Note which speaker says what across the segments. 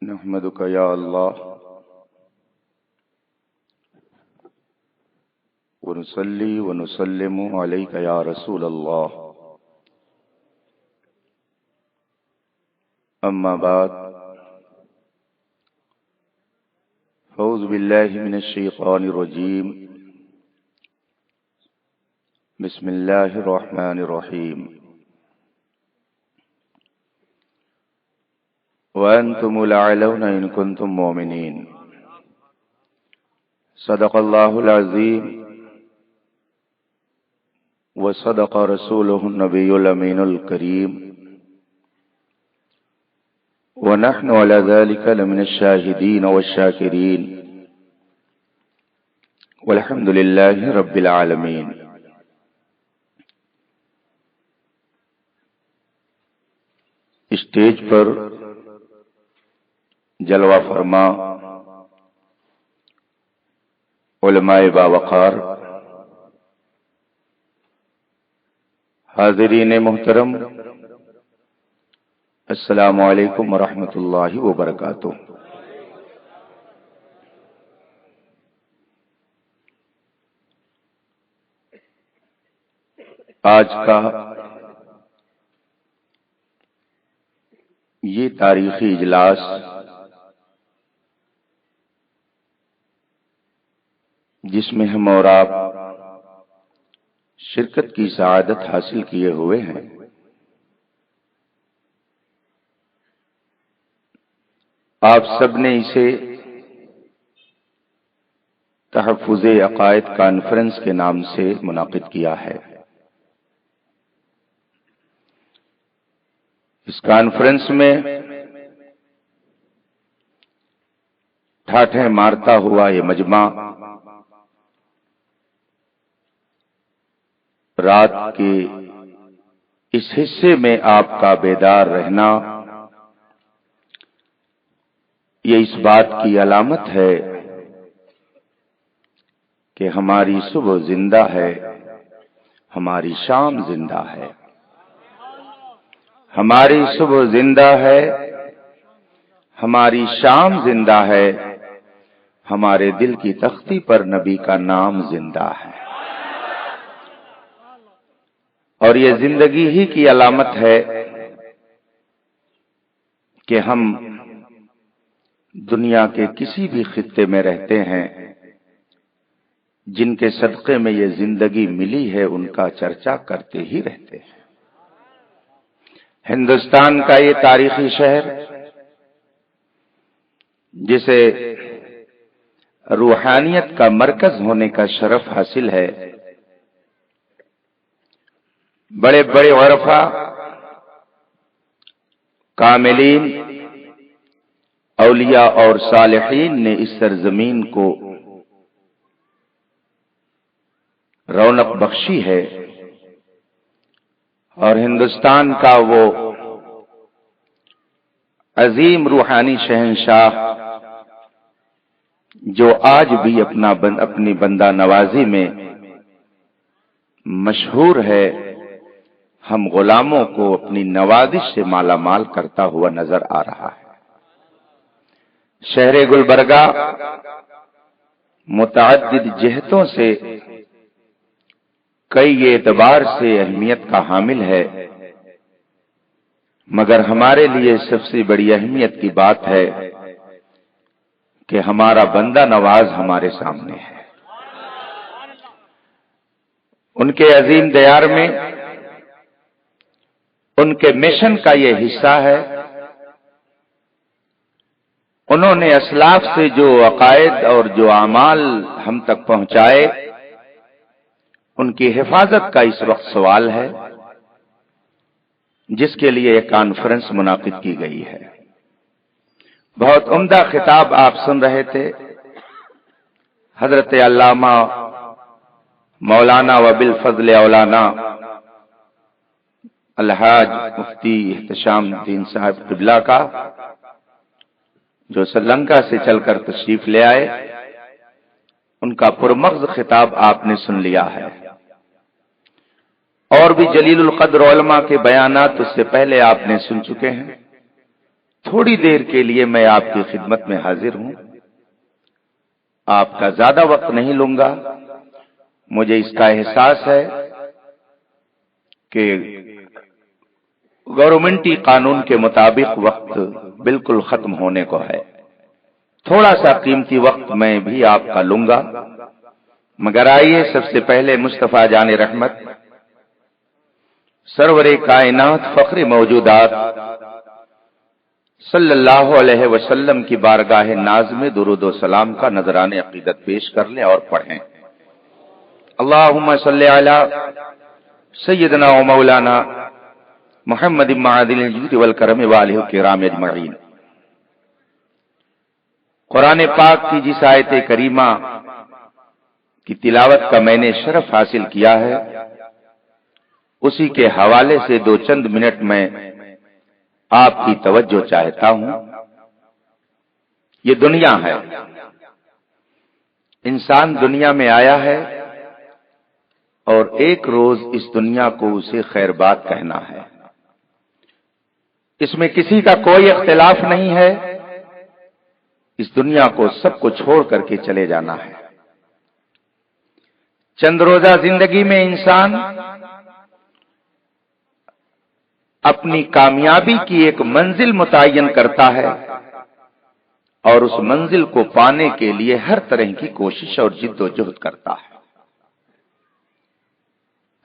Speaker 1: نحمدك يا الله ونصلي ونسلم عليك يا رسول الله. أما بعد، أعوذ بالله من الشيطان الرجيم. بسم الله الرحمن الرحيم. وأنتم الأعلون إن كنتم مؤمنين. صدق الله العظيم وصدق رسوله النبي الأمين الكريم، ونحن على ذلك لمن الشاهدين والشاكرين، والحمد لله رب العالمين. اسٹیج پر جلوہ فرما علماء باوقار، حاضرین محترم، السلام علیکم ورحمۃ اللہ وبرکاتہ۔ آج کا یہ تاریخی اجلاس جس میں ہم اور آپ شرکت کی سعادت حاصل کیے ہوئے ہیں، آپ سب نے اسے تحفظ عقائد کانفرنس کے نام سے منعقد کیا ہے۔ اس کانفرنس میں ٹھاٹھیں مارتا ہوا یہ مجمع رات کے اس حصے میں آپ کا بیدار رہنا یہ اس بات کی علامت ہے کہ ہماری صبح زندہ ہے، ہماری شام زندہ ہے، ہماری صبح زندہ ہے، ہماری شام زندہ ہے، ہمارے دل کی تختی پر نبی کا نام زندہ ہے، اور یہ زندگی ہی کی علامت ہے کہ ہم دنیا کے کسی بھی خطے میں رہتے ہیں، جن کے صدقے میں یہ زندگی ملی ہے ان کا چرچا کرتے ہی رہتے ہیں۔ ہندوستان کا یہ تاریخی شہر جسے روحانیت کا مرکز ہونے کا شرف حاصل ہے، بڑے بڑے عرفاء، کاملین، اولیاء اور صالحین نے اس سرزمین کو رونق بخشی ہے، اور ہندوستان کا وہ عظیم روحانی شہنشاہ جو آج بھی اپنی بندہ نوازی میں مشہور ہے، ہم غلاموں کو اپنی نوازش سے مالا مال کرتا ہوا نظر آ رہا ہے۔ شہر گلبرگہ متعدد جہتوں سے کئی اعتبار سے اہمیت کا حامل ہے، مگر ہمارے لیے سب سے بڑی اہمیت کی بات ہے کہ ہمارا بندہ نواز ہمارے سامنے ہے۔ ان کے عظیم دیار میں ان کے مشن کا یہ حصہ ہے۔ انہوں نے اسلاف سے جو عقائد اور جو اعمال ہم تک پہنچائے، ان کی حفاظت کا اس وقت سوال ہے، جس کے لیے ایک کانفرنس منعقد کی گئی ہے۔ بہت عمدہ خطاب آپ سن رہے تھے، حضرت علامہ مولانا وبالفضل اولانا الحاج مفتی احتشام الدین صاحب قبلہ کا، جو سری لنکا سے چل کر تشریف لے آئے۔ ان کا پرمغز خطاب آپ نے سن لیا ہے، اور بھی جلیل القدر علماء کے بیانات اس سے پہلے آپ نے سن چکے ہیں۔ थोड़ी देर के लिए मैं आपकी खिदमत में हाजिर हूं। आपका ज्यादा वक्त नहीं लूंगा। मुझे इसका एहसास है कि गवर्नमेंटी कानून के मुताबिक वक्त बिल्कुल खत्म होने को है। थोड़ा सा कीमती वक्त मैं भी आपका लूंगा, मगर आइए सबसे पहले मुस्तफा जाने रहमत सरवरे कायनात फख्र मौजूदात सल्लल्लाहु अलैहि वसल्लम की बारगाह नाज में दुरूद व सलाम का नजराने अकीदत पेश कर लें और पढ़ें। अल्लाहुम्मा सल्ली अला सय्यदना व मौलाना मुहम्मद मादिल जूद वल करम व आलिहि किराम अजमईन। कुरान पाक की जिस आयत करीमा की तिलावत का मैंने शरफ हासिल किया है, उसी के हवाले से दो चंद मिनट में आपकी तवज्जो चाहता हूं। ये दुनिया है, इंसान दुनिया में आया है और एक रोज इस दुनिया को उसे खैर बात कहना है। इसमें किसी का कोई इख्तिलाफ नहीं है। इस दुनिया को सबको छोड़ करके चले जाना है। चंद रोजा जिंदगी में इंसान अपनी कामयाबी की एक मंजिल मुतय्यन करता है और उस मंजिल को पाने के लिए हर तरह की कोशिश और जिद्दोजहद करता है।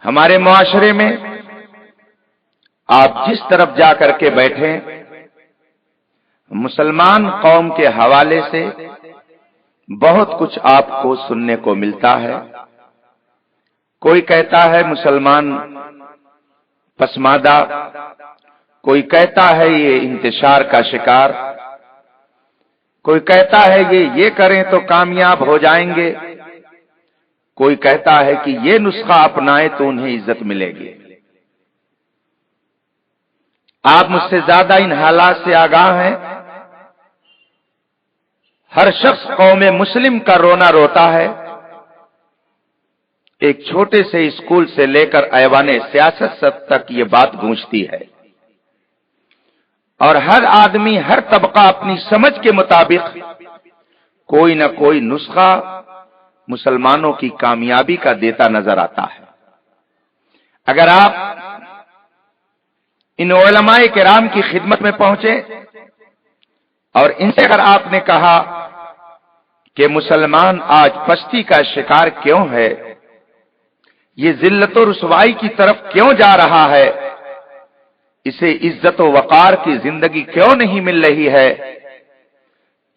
Speaker 1: हमारे मुआशरे में आप जिस तरफ जाकर के बैठे, मुसलमान कौम के हवाले से बहुत कुछ आपको सुनने को मिलता है। कोई कहता है मुसलमान पसमादा, कोई कहता है ये इंतशार का शिकार, कोई कहता है ये करें तो कामयाब हो जाएंगे, कोई कहता है कि ये नुस्खा अपनाएं तो उन्हें इज्जत मिलेगी। आप मुझसे ज्यादा इन हालात से आगाह हैं। हर शख्स कौम मुस्लिम का रोना रोता है। एक छोटे से स्कूल से लेकर ऐवाने सियासत तक ये बात गूंजती है और हर आदमी, हर तबका अपनी समझ के मुताबिक कोई न कोई नुस्खा मुसलमानों की कामयाबी का देता नजर आता है। अगर आप इन उलमाए किराम की खिदमत में पहुंचे और इनसे अगर आपने कहा कि मुसलमान आज पस्ती का शिकार क्यों है, ये जिल्लत और रुसवाई की तरफ क्यों जा रहा है, इसे इज्जत व वकार की जिंदगी क्यों नहीं मिल रही है,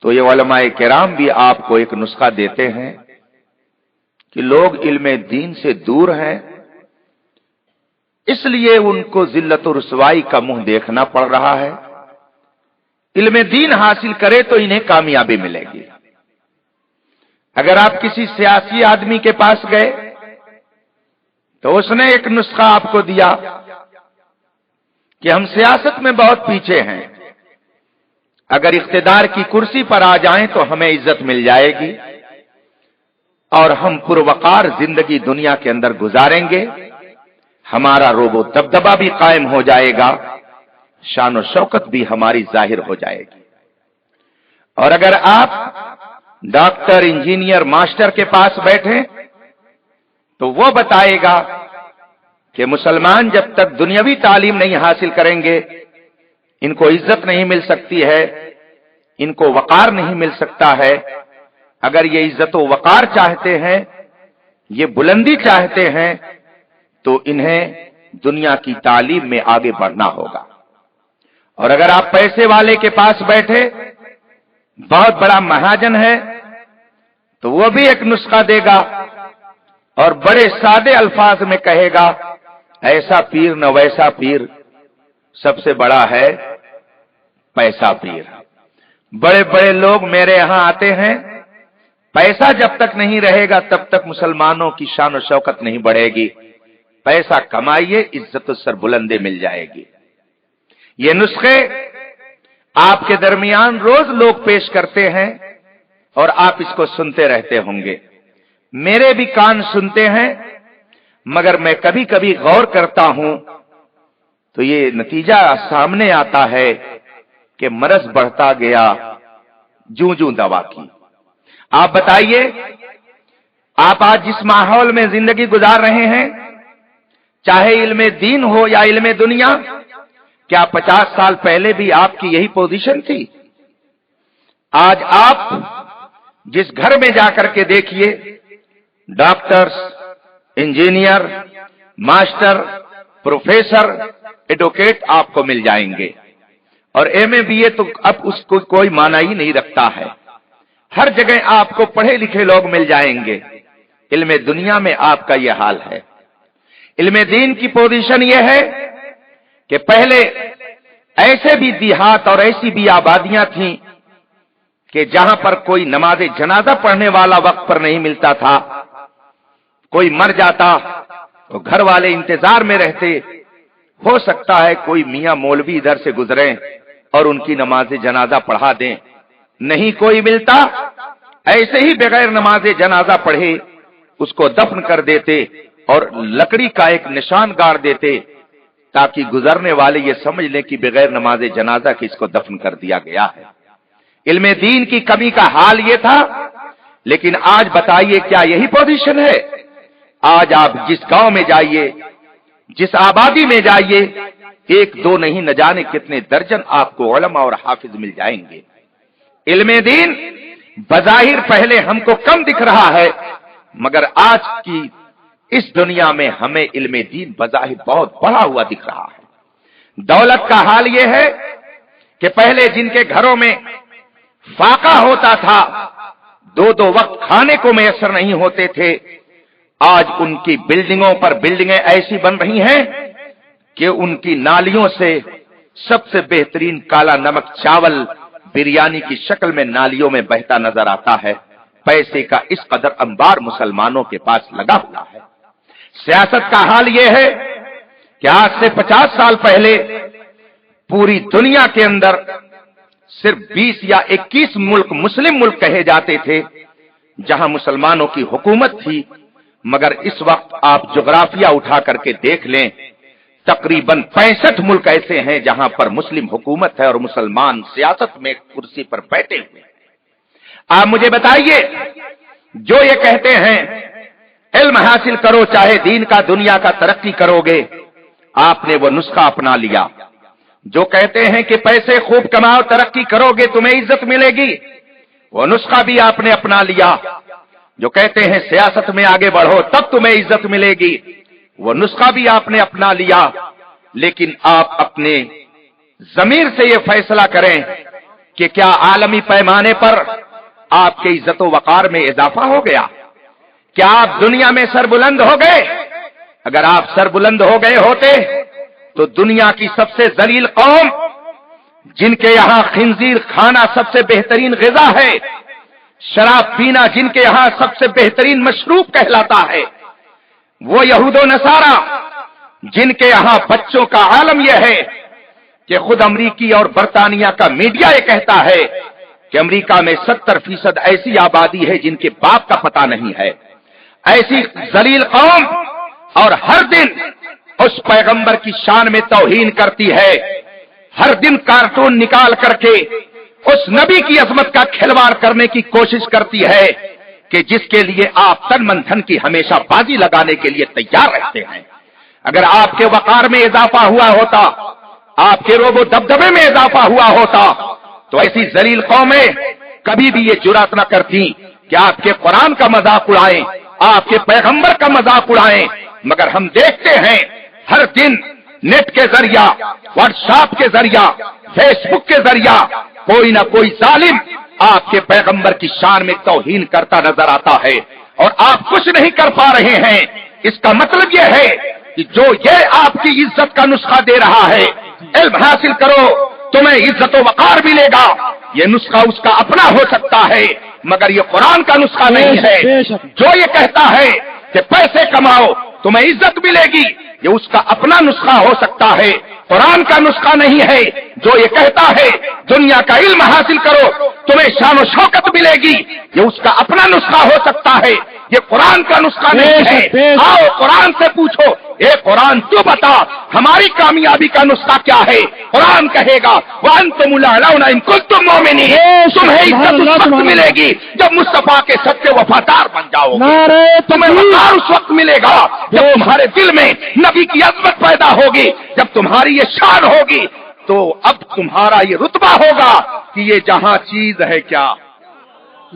Speaker 1: तो ये उलमाए किराम भी आपको एक नुस्खा देते हैं कि लोग इल्मे दीन से दूर हैं, इसलिए उनको जिल्लत और रुसवाई का मुंह देखना पड़ रहा है। इल्मे दीन हासिल करे तो इन्हें कामयाबी मिलेगी। अगर आप किसी सियासी आदमी के पास गए तो उसने एक नुस्खा आपको दिया कि हम सियासत में बहुत पीछे हैं, अगर इख्तिदार की कुर्सी पर आ जाएं तो हमें इज्जत मिल जाएगी और हम पुरवकार जिंदगी दुनिया के अंदर गुजारेंगे, हमारा रोबो दबदबा भी कायम हो जाएगा, शान और शौकत भी हमारी जाहिर हो जाएगी। और अगर आप डॉक्टर, इंजीनियर, मास्टर के पास बैठे तो वो बताएगा कि मुसलमान जब तक दुनियावी तालीम नहीं हासिल करेंगे, इनको इज्जत नहीं मिल सकती है, इनको वकार नहीं मिल सकता है। अगर ये इज्जत व वकार चाहते हैं, ये बुलंदी चाहते हैं, तो इन्हें दुनिया की तालीम में आगे बढ़ना होगा। और अगर आप पैसे वाले के पास बैठे, बहुत बड़ा महाजन है, तो वो भी एक नुस्खा देगा और बड़े सादे अल्फाज में कहेगा, ऐसा पीर न वैसा पीर, सबसे बड़ा है पैसा पीर। बड़े बड़े लोग मेरे यहां आते हैं, पैसा जब तक नहीं रहेगा तब तक मुसलमानों की शान और शौकत नहीं बढ़ेगी। पैसा कमाइए, इज्जत सरबुलंदी मिल जाएगी। ये नुस्खे आपके दरमियान रोज लोग पेश करते हैं और आप इसको सुनते रहते होंगे। मेरे भी कान सुनते हैं, मगर मैं कभी कभी गौर करता हूं तो ये नतीजा सामने आता है कि मरज बढ़ता गया जूं जूं दवा की। आप बताइए, आप आज जिस माहौल में जिंदगी गुजार रहे हैं, चाहे इल्मे दीन हो या इल्मे दुनिया, क्या 50 साल पहले भी आपकी यही पोजीशन थी? आज आप जिस घर में जाकर के देखिए, doctors, engineer, master, professor, advocate आपको मिल जाएंगे, और एमए बीए तो अब उसको कोई माना ही नहीं रखता है। हर जगह आपको पढ़े लिखे लोग मिल जाएंगे। इल्मे दुनिया में आपका यह हाल है। इल्मे दीन की पोजीशन यह है कि पहले ऐसे भी देहात और ऐसी भी आबादियां थीं कि जहां पर कोई नमाज जनाजा पढ़ने वाला वक्त पर नहीं मिलता था। कोई मर जाता तो घर वाले इंतजार में रहते, हो सकता है कोई मियां मौलवी इधर से गुजरे और उनकी नमाज जनाजा पढ़ा दें। नहीं कोई मिलता, ऐसे ही बगैर नमाज जनाजा पढ़े उसको दफन कर देते और लकड़ी का एक निशान गाड़ देते, ताकि गुजरने वाले ये समझ लें कि बगैर नमाज जनाजा के इसको दफन कर दिया गया है। इल्मे दीन की कमी का हाल ये था। लेकिन आज बताइए, क्या यही पोजीशन है? आज आप जिस गांव में जाइए, जिस आबादी में जाइए, एक दो नहीं न जाने कितने दर्जन आपको उलमा और हाफिज मिल जाएंगे। इल्मे दीन बज़ाहिर पहले हमको कम दिख रहा है, मगर आज की इस दुनिया में हमें इल्मे दीन बज़ाहिर बहुत बढ़ा हुआ दिख रहा है। दौलत का हाल यह है कि पहले जिनके घरों में फाका होता था, दो दो वक्त खाने को मैसर नहीं होते थे, आज उनकी बिल्डिंगों पर बिल्डिंगें ऐसी बन रही हैं कि उनकी नालियों से सबसे बेहतरीन काला नमक चावल बिरयानी की शक्ल में नालियों में बहता नजर आता है। पैसे का इस कदर अंबार मुसलमानों के पास लगा हुआ है। सियासत का हाल यह है कि आज से 50 साल पहले पूरी दुनिया के अंदर सिर्फ 20 या 21 मुल्क मुस्लिम मुल्क कहे जाते थे जहां मुसलमानों की हुकूमत थी, मगर इस वक्त आप जोग्राफिया उठा करके देख लें, तकरीबन 65 मुल्क ऐसे हैं जहां पर मुस्लिम हुकूमत है और मुसलमान सियासत में कुर्सी पर बैठे हुए। आप मुझे बताइए, जो ये कहते हैं इल्म हासिल करो चाहे दीन का दुनिया का तरक्की करोगे, आपने वो नुस्खा अपना लिया। जो कहते हैं कि पैसे खूब कमाओ तरक्की करोगे तुम्हें इज्जत मिलेगी, वो नुस्खा भी आपने अपना लिया। जो कहते हैं सियासत में आगे बढ़ो तब तुम्हें इज्जत मिलेगी, वो नुस्खा भी आपने अपना लिया। लेकिन आप अपने जमीर से ये फैसला करें कि क्या आलमी पैमाने पर आपके इज्जत वकार में इजाफा हो गया? क्या आप दुनिया में सरबुलंद हो गए? अगर आप सरबुलंद हो गए होते तो दुनिया की सबसे जलील कौम, जिनके यहां खिंजीर खाना सबसे बेहतरीन ग़िज़ा है, शराब पीना जिनके यहां सबसे बेहतरीन मशरूब कहलाता है, वो यहूदो नसारा जिनके यहां बच्चों का आलम यह है कि खुद अमरीकी और बरतानिया का मीडिया ये कहता है कि अमरीका में 70% ऐसी आबादी है जिनके बाप का पता नहीं है। ऐसी जलील कौम और हर दिन उस पैगंबर की शान में तौहीन करती है, हर दिन कार्टून निकाल करके उस नबी की अजमत का खिलवाड़ करने की कोशिश करती है कि जिसके लिए आप तन मन धन की हमेशा बाजी लगाने के लिए तैयार रहते हैं। अगर आपके वकार में इजाफा हुआ होता, आपके रोबो दबदबे में इजाफा हुआ होता, तो ऐसी जलील कौमें कभी भी ये जुरात न करती कि आपके कुरान का मजाक उड़ाएं, आपके पैगंबर का मजाक उड़ाएं। मगर हम देखते हैं हर दिन नेट के जरिया, व्हाट्सएप के जरिया, फेसबुक के जरिया कोई ना कोई जालिम आपके पैगंबर की शान में तौहीन करता नजर आता है और आप कुछ नहीं कर पा रहे हैं। इसका मतलब यह है कि जो ये आपकी इज्जत का नुस्खा दे रहा है, इल्म हासिल करो तुम्हें इज्जत व वकार मिलेगा, ये नुस्खा उसका अपना हो सकता है, मगर ये कुरान का नुस्खा नहीं है। जो ये कहता है कि पैसे कमाओ तुम्हें इज्जत मिलेगी, ये उसका अपना नुस्खा हो सकता है, कुरान का नुस्खा नहीं है। जो ये कहता है दुनिया का इल्म हासिल करो तुम्हें शान और शौकत मिलेगी, ये उसका अपना नुस्खा हो सकता है, ये कुरान का नुस्खा नहीं है। आओ कुरान से पूछो اے قرآن تو بتا ہماری کامیابی کا نسخہ کیا ہے؟ قرآن کہے گا وَأَنْتُمُ الْأَعْلَوْنَ إِن كُنتُم مُؤْمِنِينَ، تمہیں عزت اس وقت ملے گی جب مصطفیٰ کے سچے وفادار بن جاؤ گے، تمہیں وقار اس وقت ملے گا جب تمہارے دل میں نبی کی عظمت پیدا ہوگی، جب تمہاری یہ شان ہوگی تو اب تمہارا یہ رتبہ ہوگا کہ یہ جہاں چیز ہے کیا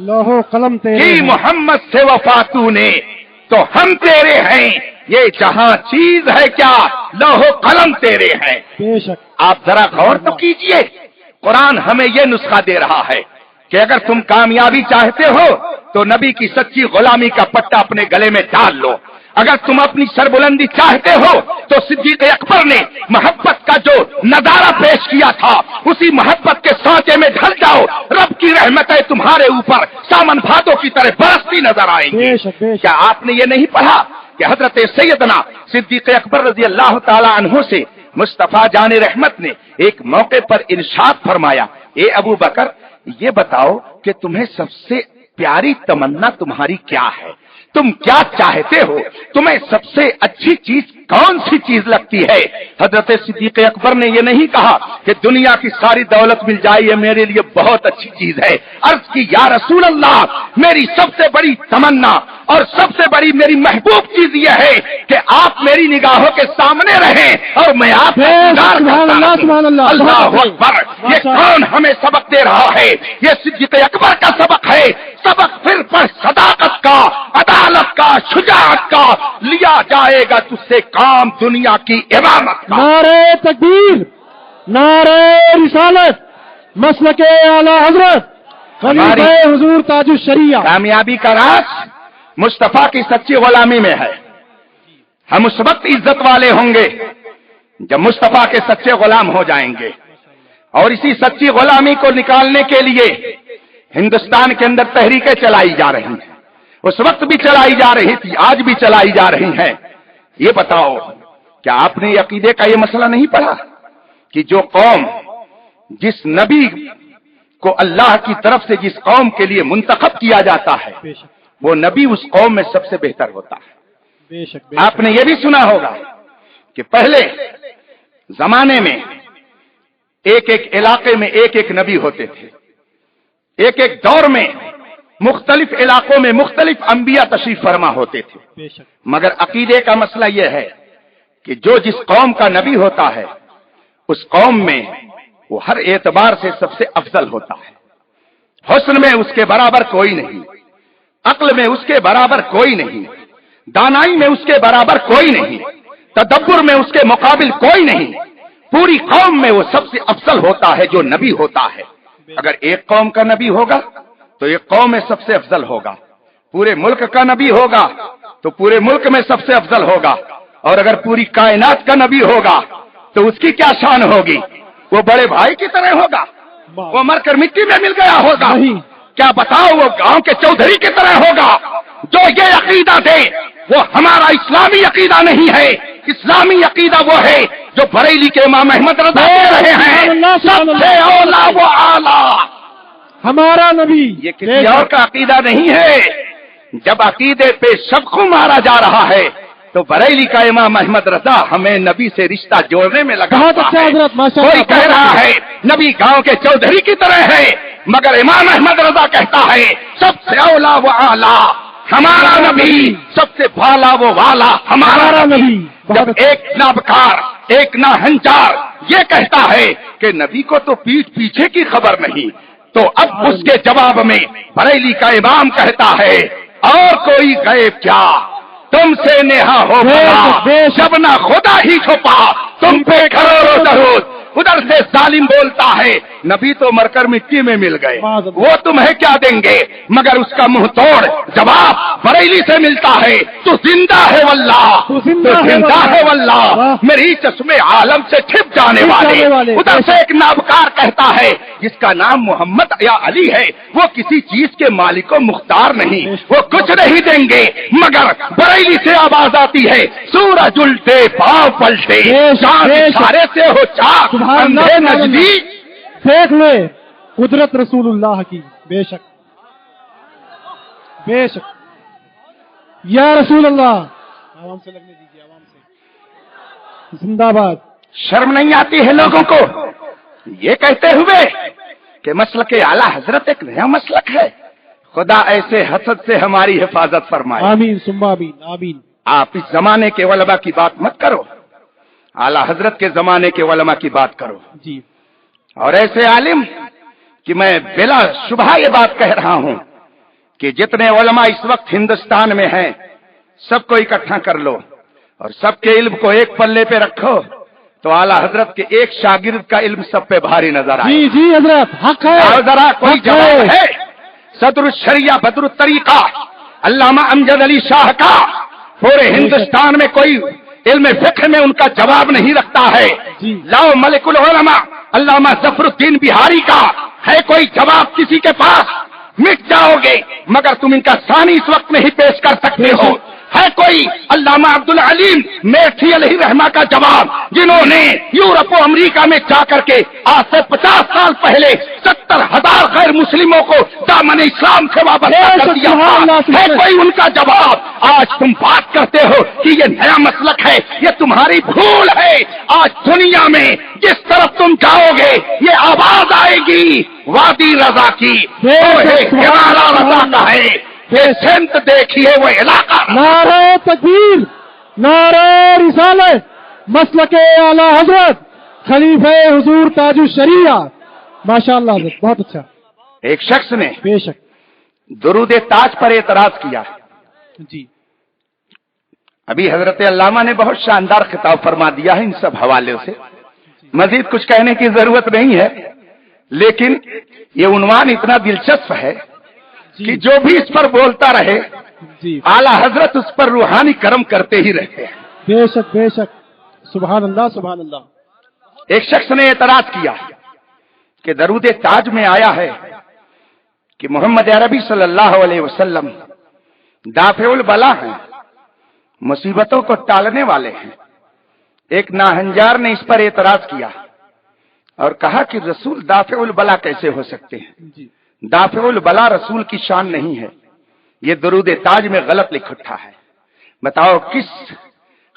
Speaker 2: لوہو قلم تیرے
Speaker 1: کہ محمد سے وفا تو نے تو ہم تیرے ہیں، یہ جہاں چیز ہے کیا لوہو قلم تیرے ہیں۔
Speaker 2: بے شک
Speaker 1: آپ ذرا غور تو کیجئے، قرآن ہمیں یہ نسخہ دے رہا ہے کہ اگر تم کامیابی چاہتے ہو تو نبی کی سچی غلامی کا پٹا اپنے گلے میں ڈال لو، اگر تم اپنی سربلندی چاہتے ہو تو صدیق اکبر نے محبت کا جو نظارہ پیش کیا تھا اسی محبت کے سانچے میں ڈھل جاؤ، رب کی رحمتیں تمہارے اوپر سامن بھادوں کی طرح برستی نظر آئیں گی۔
Speaker 2: بے شک، بے شک۔
Speaker 1: کیا آپ نے یہ نہیں پڑھا کہ حضرت سیدنا صدیق اکبر رضی اللہ تعالی عنہ سے مصطفیٰ جان رحمت نے ایک موقع پر ارشاد فرمایا، اے ابو بکر یہ بتاؤ کہ تمہیں سب سے پیاری تمنا تمہاری کیا ہے، تم کیا چاہتے ہو، تمہیں سب سے اچھی چیز کون سی چیز لگتی ہے؟ حضرت صدیق اکبر نے یہ نہیں کہا کہ دنیا کی ساری دولت مل جائے یہ میرے لیے بہت اچھی چیز ہے، عرض کی یا رسول اللہ میری سب سے بڑی تمنا اور سب سے بڑی میری محبوب چیز یہ ہے کہ آپ میری نگاہوں کے سامنے رہیں اور میں آپ کا دیدار کرتا رہوں۔ اللہ اکبر، یہ کون ہمیں سبق دے رہا ہے؟ یہ صدیق اکبر کا سبق ہے۔ سبق پھر پر صداقت کا، عدالت کا، شجاعت کا لیا جائے گا تجھ سے کام دنیا کی امامت کا۔
Speaker 2: نعرہ تکبیر، نعرہ رسالت، مسلک اعلی حضرت خلیفہ حضور تاج الشریعہ۔
Speaker 1: کامیابی کا راز مصطفیٰ کی سچی غلامی میں ہے۔ ہم اس وقت عزت والے ہوں گے جب مصطفیٰ کے سچے غلام ہو جائیں گے، اور اسی سچی غلامی کو نکالنے کے لیے ہندوستان کے اندر تحریکیں چلائی جا رہی ہیں، اس وقت بھی چلائی جا رہی تھی، آج بھی چلائی جا رہی ہیں۔ یہ بتاؤ کیا آپ نے عقیدے کا یہ مسئلہ نہیں پڑھا کہ جو قوم جس نبی کو اللہ کی طرف سے جس قوم کے لیے منتخب کیا جاتا ہے
Speaker 2: بے شک،
Speaker 1: وہ نبی اس قوم میں سب سے بہتر ہوتا ہے۔
Speaker 2: بے شک، بے
Speaker 1: آپ نے یہ بھی سنا ہوگا کہ پہلے زمانے میں ایک ایک علاقے میں ایک ایک نبی ہوتے تھے، ایک ایک دور میں مختلف علاقوں میں مختلف انبیاء تشریف فرما ہوتے تھے،
Speaker 2: بے شک،
Speaker 1: مگر عقیدے کا مسئلہ یہ ہے کہ جو جس قوم کا نبی ہوتا ہے اس قوم میں وہ ہر اعتبار سے سب سے افضل ہوتا ہے۔ حسن میں اس کے برابر کوئی نہیں، عقل میں اس کے برابر کوئی نہیں، دانائی میں اس کے برابر کوئی نہیں، تدبر میں اس کے مقابل کوئی نہیں، پوری قوم میں وہ سب سے افضل ہوتا ہے جو نبی ہوتا ہے۔ اگر ایک قوم کا نبی ہوگا تو ایک قوم میں سب سے افضل ہوگا، پورے ملک کا نبی ہوگا تو پورے ملک میں سب سے افضل ہوگا، اور اگر پوری کائنات کا نبی ہوگا تو اس کی کیا شان ہوگی؟ وہ بڑے بھائی کی طرح ہوگا، وہ مر کر مٹی میں مل گیا ہوگا، کیا بتاؤ وہ گاؤں کے چودھری کی طرح ہوگا۔ جو یہ عقیدہ دے وہ ہمارا اسلامی عقیدہ نہیں ہے، اسلامی عقیدہ وہ ہے جو بریلی کے امام احمد رضا دے رہے ہیں، سب سے اولا وہ اعلیٰ
Speaker 2: ہمارا نبی۔
Speaker 1: یہ کسی اور کا عقیدہ نہیں ہے۔ جب عقیدے پہ شک کو مارا جا رہا ہے تو بریلی کا امام احمد رضا ہمیں نبی سے رشتہ جوڑنے میں لگا
Speaker 2: بہت
Speaker 1: ہوا
Speaker 2: اچھا
Speaker 1: ہے۔
Speaker 2: حضرت، ماشاء اللہ۔
Speaker 1: کوئی کہہ رہا ہے نبی گاؤں کے چودھری کی طرح ہے، مگر امام احمد رضا کہتا ہے سب سے اولا وہ اعلیٰ ہمارا نبی، سب سے بالا وہ والا ہمارا نبی۔ جب ایک نابکار ایک ناہنچار یہ کہتا ہے کہ نبی کو تو پیٹھ پیچھے کی خبر نہیں، تو اب اس کے جواب میں بریلی کا امام کہتا ہے اور کوئی غیب کیا تم سے نیہا ہو بھلا، جب نہ خدا ہی چھپا تم پہ کروڑوں درود۔ ادھر سے ظالم بولتا ہے نبی تو مر کر مٹی میں مل گئے، وہ تمہیں کیا دیں گے؟ مگر اس کا منہ توڑ جواب بریلی سے ملتا ہے تو زندہ ہے واللہ، تو زندہ ہے واللہ میری چشمے عالم سے چھپ جانے والے۔ ادھر سے ایک نابکار کہتا ہے جس کا نام محمد یا علی ہے وہ کسی چیز کے مالک و مختار نہیں، وہ کچھ نہیں دیں گے، مگر بریلی سے آواز آتی ہے سورج الٹے پاؤں پلٹے چاند اشارے سے ہو چاک اندھے نزدیک۔
Speaker 2: دیکھ لے قدرت رسول اللہ کی، بے شک، بے شک، یا رسول اللہ۔ عوام سے لگنے دیجیے، عوام سے۔ जिंदाबाद।
Speaker 1: शर्म नहीं आती है लोगों को ये कहते हुए कि मसलक आला हजरत एक नया मसलक है। खुदा ऐसे हसद से हमारी हिफाजत फरमाए।
Speaker 2: आमीन सुम्मा आमीन आमीन।
Speaker 1: आप इस जमाने के उलमा की बात मत करो, आला हजरत के जमाने के उलमा की बात करो।
Speaker 2: जी
Speaker 1: और ऐसे आलिम कि मैं बिला शुबह ये बात कह रहा हूं कि जितने उलमा इस वक्त हिंदुस्तान में हैं सबको इकट्ठा कर लो और सबके इल्म को एक पल्ले पे रखो तो आला हजरत के एक शागिर्द का इल्म सब पे भारी नजर आए।
Speaker 2: जी जी हजरत हक है।
Speaker 1: और जरा कोई
Speaker 2: हक
Speaker 1: जवाब है? सदरुल शरिया बदरुल तरीका अल्लामा अमजद अली शाह का पूरे हिंदुस्तान में कोई इल्म फिक्र में उनका जवाब नहीं रखता है।
Speaker 2: जी।
Speaker 1: लाओ मलिकुल उलमा अल्लामा जफरुद्दीन बिहारी का है कोई जवाब किसी के पास? मिट जाओगे मगर तुम इनका सानी इस वक्त नहीं पेश कर सकते हो। है कोई अल्लामा अब्दुल अलीम मेठी अलैहि रहमा का जवाब जिन्होंने यूरोप और अमेरिका में जाकर के आज से 50 साल पहले 70,000 गैर मुस्लिमों को दामन इस्लाम से वाबस्ता कर दिया था? है कोई उनका जवाब? आज तुम बात करते हो कि ये नया मसलक है, ये तुम्हारी भूल है। आज दुनिया में जिस तरफ तुम जाओगे ये आवाज आएगी वादी रजा की, हिमालय रजा का है। पेशेंट देखिए वो इलाका।
Speaker 2: नारे तकबीर, नारे रिसालत, मसलके आला हजरत, खलीफे हुजूर ताजुश शरिया। माशाअल्लाह हजरत, बहुत अच्छा।
Speaker 1: एक शख्स ने
Speaker 2: बेशक।
Speaker 1: दुरूद ताज पर एतराज किया।
Speaker 2: जी
Speaker 1: अभी हजरत अल्लामा ने बहुत शानदार खिताब फरमा दिया है इन सब हवाले से, मजीद कुछ कहने की जरूरत नहीं है। लेकिन ये उन्वान इतना दिलचस्प है कि जो भी इस पर बोलता रहे
Speaker 2: जी
Speaker 1: आला हजरत उस पर रूहानी कर्म करते ही रहते हैं।
Speaker 2: बेशक बेशक। सुभान अल्लाह सुभान अल्लाह।
Speaker 1: एक शख्स ने एतराज किया कि दरूद ताज में आया है कि मोहम्मद अरबी सल्लल्लाहु अलैहि वसल्लम दाफिउल बला हैं, मुसीबतों को टालने वाले हैं। एक नाहंजार ने इस पर एतराज किया और कहा कि रसूल दाफिउल बला कैसे हो सकते हैं?
Speaker 2: जी
Speaker 1: दाफिउल बला रसूल की शान नहीं है, ये दरूद ताज में गलत लिख उठा है। बताओ किस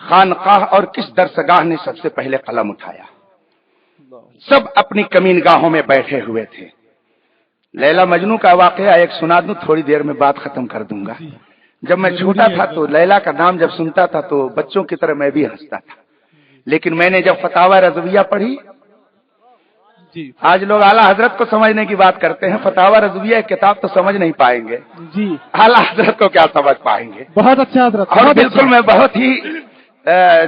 Speaker 1: खानकाह और किस दरसगाह ने सबसे पहले कलम उठाया? सब अपनी कमीनगाहों में बैठे हुए थे। लैला मजनू का वाकया एक सुना दूं, थोड़ी देर में बात खत्म कर दूंगा। जब मैं छोटा था तो लैला का नाम जब सुनता था तो बच्चों की तरह मैं भी हंसता था, लेकिन मैंने जब फतावा रज़विया पढ़ी,
Speaker 2: जी
Speaker 1: आज लोग आला हजरत को समझने की बात करते हैं, फतावा रज़विया एक किताब तो समझ नहीं पाएंगे,
Speaker 2: जी
Speaker 1: आला हजरत को क्या समझ पाएंगे?
Speaker 2: बहुत अच्छा हजरत।
Speaker 1: और
Speaker 2: बहुत
Speaker 1: बिल्कुल
Speaker 2: अच्छा।
Speaker 1: मैं बहुत ही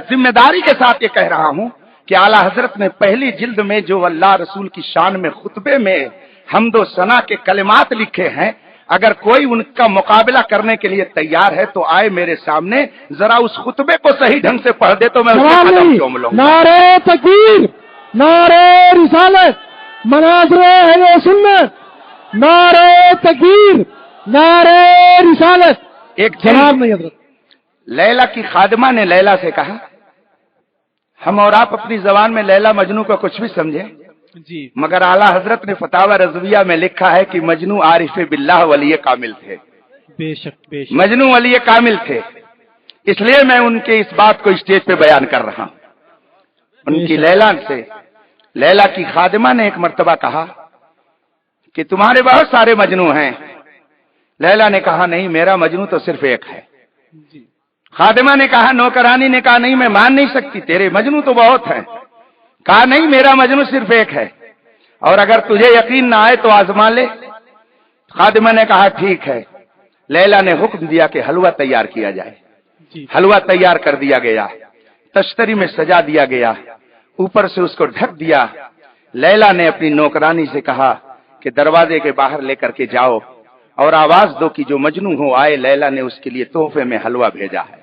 Speaker 1: जिम्मेदारी के साथ ये कह रहा हूं कि आला हजरत ने पहली जिल्द में जो अल्लाह रसूल की शान में खुतबे में हम्दो सना के कलिमात लिखे हैं, अगर कोई उनका मुकाबला करने के लिए तैयार है तो आए मेरे सामने, जरा उस खुतबे को सही ढंग से पढ़ दे तो मैं उसके कदम चूम लूंगा।
Speaker 2: नारे तकबीर, नारे रिसालत, मनाज़रे अहले सुन्नत, नारे तकबीर, नारे रिसालत।
Speaker 1: एक
Speaker 2: जनाब नहीं हजरत।
Speaker 1: लैला की खादिमा ने लैला से कहा, हम और आप अपनी जबान में लैला मजनू को कुछ भी समझे,
Speaker 2: जी
Speaker 1: मगर आला हजरत ने फतावा रज़विया में लिखा है कि मजनू आरिफ बिल्लाह वली कामिल थे।
Speaker 2: बेशक बेशक।
Speaker 1: मजनू वली कामिल थे, इसलिए मैं उनके इस बात को स्टेज पे बयान कर रहा हूं। उनकी लैला से, लैला की खादिमा ने एक मर्तबा कहा कि तुम्हारे बहुत सारे मजनू हैं। लैला ने कहा नहीं, मेरा मजनू तो सिर्फ एक है।
Speaker 2: जी
Speaker 1: खादिमा ने कहा, नौकरानी ने कहा नहीं मैं मान नहीं सकती, तेरे मजनू तो बहुत हैं। कहा नहीं, मेरा मजनू सिर्फ एक है, और अगर तुझे यकीन ना आए तो आजमा ले। खादिमा ने कहा ठीक है। लैला ने हुक्म दिया कि हलवा तैयार किया जाए।
Speaker 2: जी
Speaker 1: हलवा तैयार कर दिया गया, तश्तरी में सजा दिया गया, ऊपर से उसको ढक दिया। लैला ने अपनी नौकरानी से कहा कि दरवाजे के बाहर लेकर के जाओ और आवाज दो कि जो मजनू हो आए। लैला ने उसके लिए तोहफे में हलवा भेजा है।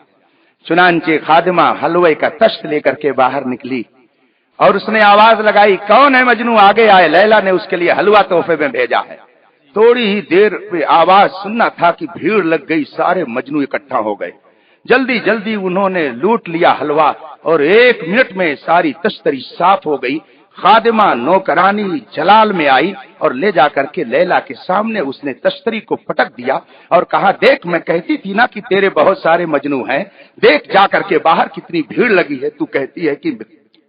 Speaker 1: चुनांचे खादिमा हलवे का तश्त लेकर के बाहर निकली और उसने आवाज लगाई, कौन है मजनू, आगे आए। लैला ने उसके लिए हलवा तोहफे में भेजा है। थोड़ी ही देर पे आवाज सुनना था कि भीड़ लग गई, सारे मजनू इकट्ठा हो गए। जल्दी जल्दी उन्होंने लूट लिया हलवा और 1 मिनट में सारी तश्तरी साफ हो गई। खादिमा नौकरानी जलाल में आई और ले जाकर के लैला के सामने उसने तश्तरी को पटक दिया और कहा, देख मैं कहती थी ना कि तेरे बहुत सारे मजनू हैं, देख जाकर के बाहर कितनी भीड़ लगी है, तू कहती है कि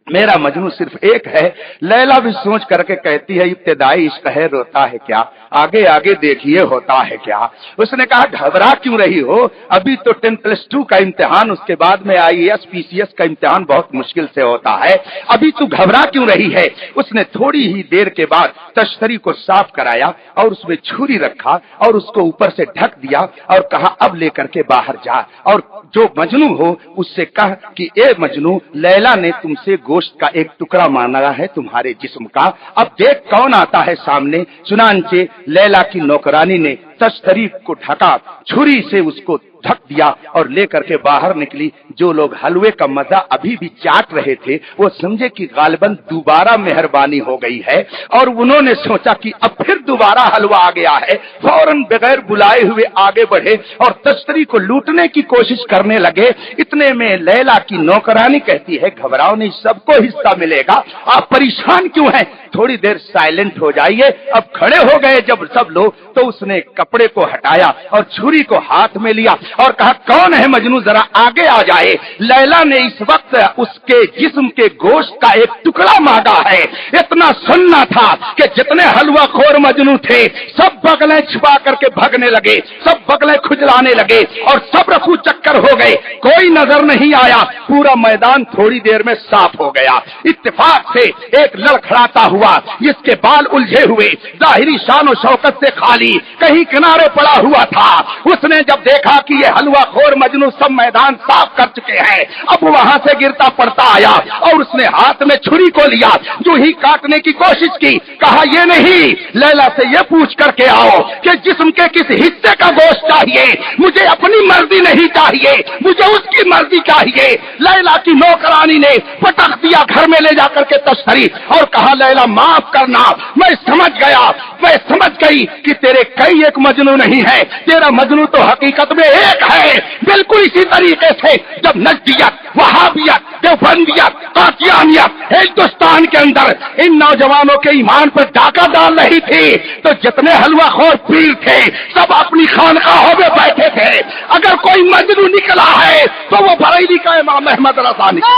Speaker 1: मेरा मजनू सिर्फ एक है। लैला भी सोच करके कहती है, इब्तिदाई इश्क है रोता है क्या, आगे आगे देखिए होता है क्या। उसने कहा, घबरा क्यों रही हो, अभी तो 10+2 का इम्तिहान, उसके बाद में IAS PCS का इम्तिहान बहुत मुश्किल से होता है, अभी तू घबरा क्यों रही है। उसने थोड़ी ही देर के बाद तश्तरी को साफ कराया और उसमें छुरी रखा और उसको ऊपर से ढक दिया और कहा, अब लेकर के बाहर जा और जो मजनू हो उससे कह कि ए मजनू, लैला ने तुमसे गोश्त का एक टुकड़ा मांगा है तुम्हारे जिस्म का, अब देख कौन आता है सामने। चुनांचे लैला की नौकरानी ने तश्तरी को ढका, छुरी से उसको ढक दिया और लेकर के बाहर निकली। जो लोग हलवे का मजा अभी भी चाट रहे थे वो समझे कि गालिबन दोबारा मेहरबानी हो गई है और उन्होंने सोचा कि अब फिर दोबारा हलवा आ गया है, फौरन बगैर बुलाए हुए आगे बढ़े और तश्तरी को लूटने की कोशिश करने लगे। इतने में लैला की नौकरानी कहती है, घबराओ नहीं, सबको हिस्सा मिलेगा, आप परेशान क्यों हैं, थोड़ी देर साइलेंट हो जाइए। अब खड़े हो गए जब सब लोग, तो उसने कपड़े को हटाया और छुरी को हाथ में लिया और कहा, कौन है मजनू, जरा आगे आ जाए। लैला ने इस वक्त उसके जिस्म के गोश्त का एक टुकड़ा मांगा है। इतना सुनना था कि जितने हलवा खोर मजनू थे सब बगलें छिपा करके भागने लगे, सब बगलें खुजलाने लगे और सब रफू चक्कर हो गए, कोई नजर नहीं आया। पूरा मैदान थोड़ी देर में साफ हो गया। इत्तेफाक से एक लड़खड़ाता हुआ जिसके बाल उलझे हुए, जाहिरी शान और शौकत से खाली, कहीं किनारे पड़ा हुआ था। उसने जब देखा कि ये हलवा खोर मजनू सब मैदान साफ कर चुके हैं, अब वहां से गिरता पड़ता आया और उसने हाथ में छुरी को लिया, जो ही काटने की कोशिश की, कहा, ये नहीं, लैला से ये पूछ करके आओ कि जिस्म के किस हिस्से का गोश्त चाहिए, मुझे अपनी मर्जी नहीं चाहिए, मुझे उसकी मर्जी चाहिए। लैला की नौकरानी ने पटक दिया घर में ले जाकर के तश्तरी और कहा, लैला माफ करना, मैं समझ गई कि तेरे कई एक मजनू नहीं है, तेरा मजनू तो हकीकत में एक है। बिल्कुल इसी तरीके से जब नजदियत, वहाबियत, देवबंदियत, कादियानियत हिंदुस्तान के अंदर इन नौजवानों के ईमान पर डाका डाल रही थी, तो जितने हलवा खोर पीर थे सब अपनी खानकाहों में बैठे थे। अगर कोई मजनू निकला है तो वो बरेली का इमाम अहमद रज़ा निकला।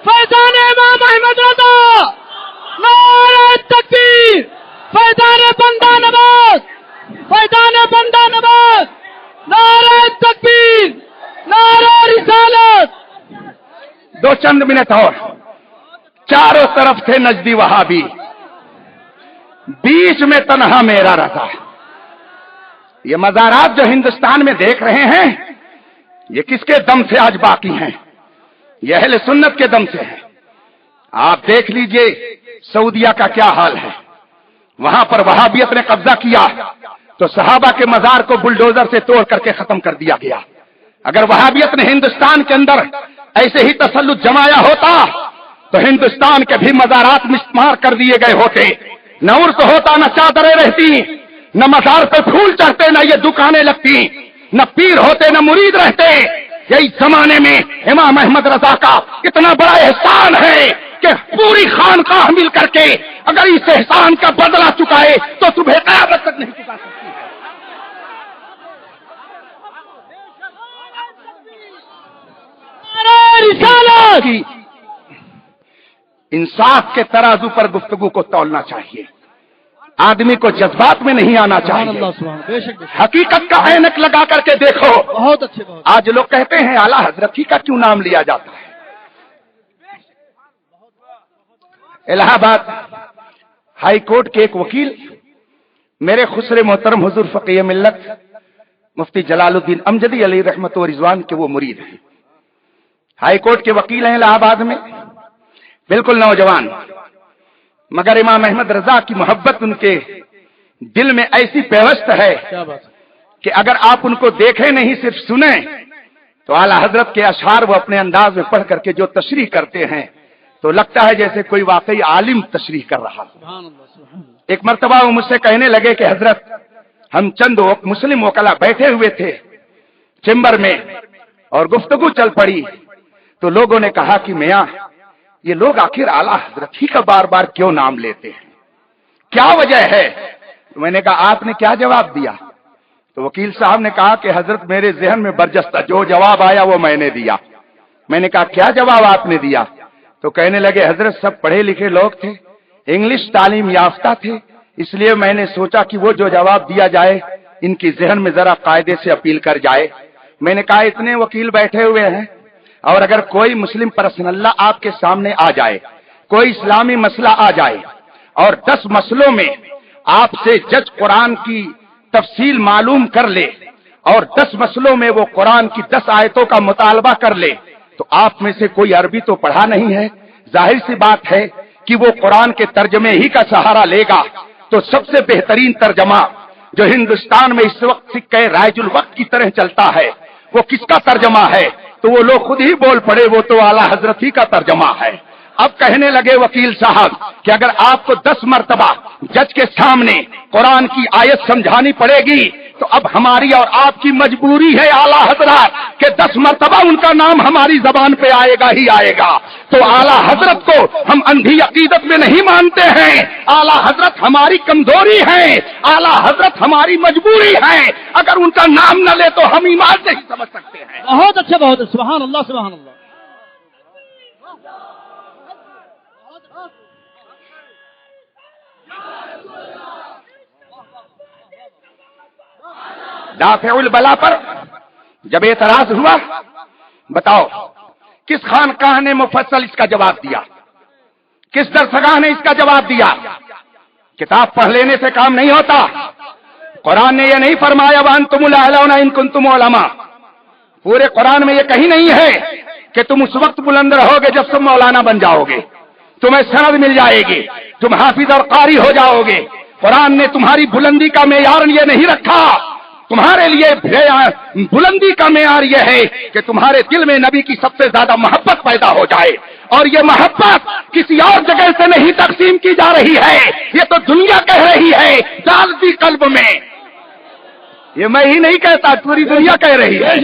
Speaker 2: फैजान इमाम अहमद रज़ा, नारे तकबीर, फैजान बंदा नवाज, फैजान बंदा नवाज, नारे तकबीर, नारे रिसालत।
Speaker 1: दो चंद मिनट और। चारों तरफ थे नजदी वहाबी, बीच में तन्हा मेरा रज़ा। ये मज़ारात जो हिंदुस्तान में देख रहे हैं, ये किसके दम से आज बाकी हैं? ये अहले सुन्नत के दम से है। आप देख लीजिए सऊदिया का क्या हाल है। वहां पर वहाबियत ने कब्जा किया तो सहाबा के मजार को बुलडोजर से तोड़ करके खत्म कर दिया गया। अगर वहाबियत ने हिंदुस्तान के अंदर ऐसे ही तसल्लुत जमाया होता तो हिंदुस्तान के भी मजारात मिस्मार कर दिए गए होते। न उर्स होता, न चादरें रहती, न मजार पे फूल चढ़ते, न ये दुकानें लगती, न पीर होते, न मुरीद रहते। यही जमाने में इमाम अहमद रज़ा का इतना बड़ा एहसान है कि पूरी खानकाह मिल करके अगर इस एहसान का बदला चुकाए तो तुम्हें क़यामत तक नहीं चुका सकती है। इंसाफ के तराजू पर गुफ्तगू को तौलना चाहिए, आदमी को जज्बात में नहीं आना चाहिए। हकीकत का ऐनक लगा करके देखो।
Speaker 2: बहुत अच्छे।
Speaker 1: आज लोग कहते हैं आला हजरत ही का क्यों नाम लिया जाता है। इलाहाबाद हाई कोर्ट के एक वकील, मेरे खुसरे मोहतरम हुजूर फकीह मिल्लत मुफ्ती जलालुद्दीन अमजदी अलैहि रहमत व रिजवान के वो मुरीद हैं। हाई कोर्ट के वकील हैं इलाहाबाद में, बिल्कुल नौजवान, मगर इमाम अहमद रज़ा की मोहब्बत उनके दिल में ऐसी पेवस्त है कि अगर आप उनको देखें नहीं सिर्फ सुने तो आला हजरत के अशआर वो अपने अंदाज में पढ़ करके जो तशरीह करते हैं तो लगता है जैसे कोई वाकई आलिम तशरीह कर रहा हो। एक मर्तबा वो मुझसे कहने लगे कि हजरत हम चंद मुस्लिम वकला बैठे हुए थे चेंबर में اور گفتگو چل پڑی تو لوگوں نے کہا کہ میاں یہ لوگ آخر اعلیٰ حضرت ہی کا بار بار کیوں نام لیتے ہیں، کیا وجہ ہے؟ تو میں نے کہا آپ نے کیا جواب دیا؟ تو وکیل صاحب نے کہا کہ حضرت میرے ذہن میں برجستہ جو جواب آیا وہ میں نے دیا۔ میں نے کہا کیا جواب آپ نے دیا؟ تو کہنے لگے حضرت سب پڑھے لکھے لوگ تھے، انگلش تعلیم یافتہ تھے، اس لیے میں نے سوچا کہ وہ جو جواب دیا جائے ان کی ذہن میں ذرا قاعدے سے اپیل کر جائے۔ میں نے کہا اتنے وکیل بیٹھے ہوئے ہیں اور اگر کوئی مسلم پرسن اللہ آپ کے سامنے آ جائے، کوئی اسلامی مسئلہ آ جائے اور 10 مسئلوں میں آپ سے جج قرآن کی تفصیل معلوم کر لے اور 10 مسئلوں میں وہ قرآن کی 10 آیتوں کا مطالبہ کر لے، تو آپ میں سے کوئی عربی تو پڑھا نہیں ہے، ظاہر سی بات ہے کہ وہ قرآن کے ترجمے ہی کا سہارا لے گا۔ تو سب سے بہترین ترجمہ جو ہندوستان میں اس وقت سکہ رائج الوقت کی طرح چلتا ہے وہ کس کا ترجمہ ہے؟ تو وہ لوگ خود ہی بول پڑے وہ تو اعلیٰ حضرت ہی کا ترجمہ ہے۔ اب کہنے لگے وکیل صاحب کہ اگر آپ کو 10 مرتبہ جج کے سامنے قرآن کی آیت سمجھانی پڑے گی تو اب ہماری اور آپ کی مجبوری ہے اعلیٰ حضرت کہ 10 مرتبہ ان کا نام ہماری زبان پہ آئے گا ہی آئے گا۔ تو اعلیٰ حضرت کو ہم اندھی عقیدت میں نہیں مانتے ہیں، اعلیٰ حضرت ہماری کمزوری ہے، اعلیٰ حضرت ہماری مجبوری ہے، اگر ان کا نام نہ لے تو ہم ایمان سے ہی سمجھ سکتے ہیں۔
Speaker 2: بہت اچھا، بہت اچھا، سبحان اللہ سبحان اللہ۔
Speaker 1: دافع البلا پر جب اعتراض ہوا، بتاؤ کس خانقاہ نے مفصل اس کا جواب دیا؟ کس درسگاہ نے اس کا جواب دیا؟ کتاب پڑھ لینے سے کام نہیں ہوتا۔ قرآن نے یہ نہیں فرمایا وانتم الاعلون ان کنتم علماء، پورے قرآن میں یہ کہیں نہیں ہے کہ تم اس وقت بلند رہو گے جب تم مولانا بن جاؤ گے، تمہیں سند مل جائے گی، تم حافظ اور قاری ہو جاؤ گے۔ قرآن نے تمہاری بلندی کا معیار یہ نہیں رکھا، تمہارے لیے بلندی کا معیار یہ ہے کہ تمہارے دل میں نبی کی سب سے زیادہ محبت پیدا ہو جائے، اور یہ محبت کسی اور جگہ سے نہیں تقسیم کی جا رہی ہے، یہ تو دنیا کہہ رہی ہے ڈال دی قلب میں، یہ میں ہی نہیں کہتا، پوری دنیا کہہ رہی ہے۔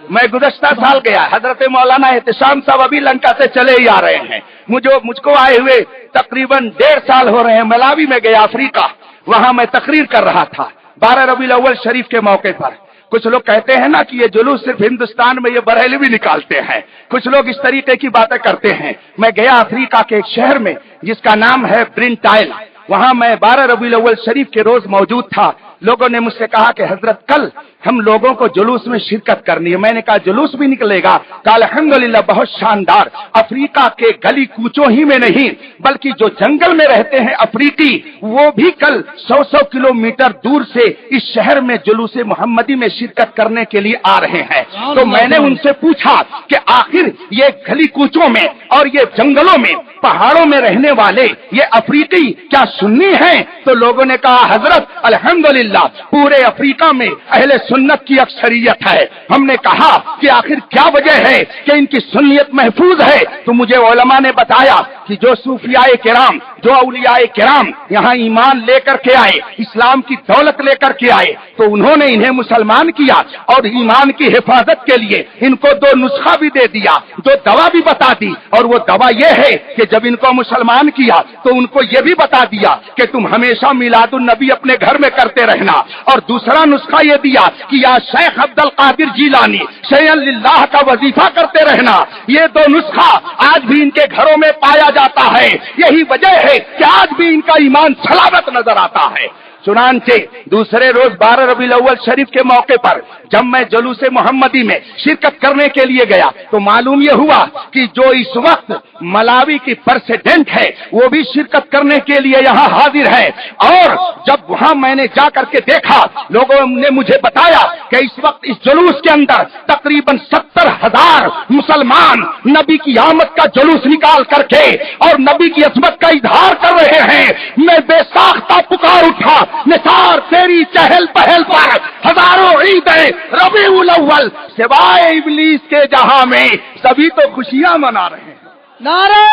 Speaker 1: میں گزشتہ سال گیا، حضرت مولانا احتشام صاحب ابھی لنکا سے چلے ہی آ رہے ہیں، مجھ کو آئے ہوئے تقریباً 1.5 سال ہو رہے ہیں۔ ملاوی میں گیا، افریقہ، وہاں میں تقریر کر رہا تھا 12 ربیع الاول شریف کے موقع پر۔ کچھ لوگ کہتے ہیں نا کہ یہ جلوس صرف ہندوستان میں یہ بریلوی نکالتے ہیں، کچھ لوگ اس طریقے کی باتیں کرتے ہیں۔ میں گیا افریقہ کے ایک شہر میں جس کا نام ہے برنٹائل، وہاں میں 12 ربیع الاول شریف کے روز موجود تھا۔ لوگوں نے مجھ سے کہا کہ حضرت کل ہم لوگوں کو جلوس میں شرکت کرنی ہے۔ میں نے کہا جلوس بھی نکلے گا؟ کہا الحمدللہ بہت شاندار، افریقہ کے گلی کوچوں ہی میں نہیں بلکہ جو جنگل میں رہتے ہیں افریقی، وہ بھی کل 100 کلومیٹر دور سے اس شہر میں جلوس محمدی میں شرکت کرنے کے لیے آ رہے ہیں۔ تو میں نے ان سے پوچھا کہ آخر یہ گلی کوچوں میں اور یہ جنگلوں میں پہاڑوں میں رہنے والے یہ افریقی کیا سنی ہیں؟ تو لوگوں نے کہا حضرت الحمدللہ پورے افریقہ میں اہل سنت کی اکثریت ہے۔ ہم نے کہا کہ آخر کیا وجہ ہے کہ ان کی سنیت محفوظ ہے؟ تو مجھے علماء نے بتایا کہ جو صوفیاء کرام، جو اولیاء کرام یہاں ایمان لے کر کے آئے، اسلام کی دولت لے کر کے آئے، تو انہوں نے انہیں مسلمان کیا اور ایمان کی حفاظت کے لیے ان کو 2 نسخہ بھی دے دیا، 2 دوا بھی بتا دی، اور وہ دوا یہ ہے کہ جب ان کو مسلمان کیا تو ان کو یہ بھی بتا دیا کہ تم ہمیشہ میلاد النبی اپنے گھر میں کرتے رہنا، اور دوسرا نسخہ یہ دیا کہ یا شیخ عبد القادر جیلانی شیئا للہ کا وظیفہ کرتے رہنا۔ یہ 2 نسخہ آج بھی ان کے گھروں میں پایا جاتا ہے، یہی وجہ ہے کہ آج بھی ان کا ایمان سلامت نظر آتا ہے۔ چنانچہ دوسرے روز 12 ربیع الاول شریف کے موقع پر جب میں جلوس محمدی میں شرکت کرنے کے لیے گیا تو معلوم یہ ہوا کہ جو اس وقت ملاوی کی پریزیڈنٹ ہے وہ بھی شرکت کرنے کے لیے یہاں حاضر ہے، اور جب وہاں میں نے جا کر کے دیکھا، لوگوں نے مجھے بتایا کہ اس وقت اس جلوس کے اندر تقریباً 70,000 مسلمان نبی کی آمد کا جلوس نکال کر کے اور نبی کی عظمت کا اظہار کر رہے ہیں۔ میں بے ساختہ پکار اٹھا، نثار تیری چہل پہل پر ہزاروں عیدیں ربیع الاول سوائے ابلیس کے جہاں میں سبھی تو خوشیاں منا رہے ہیں۔
Speaker 2: نعرہ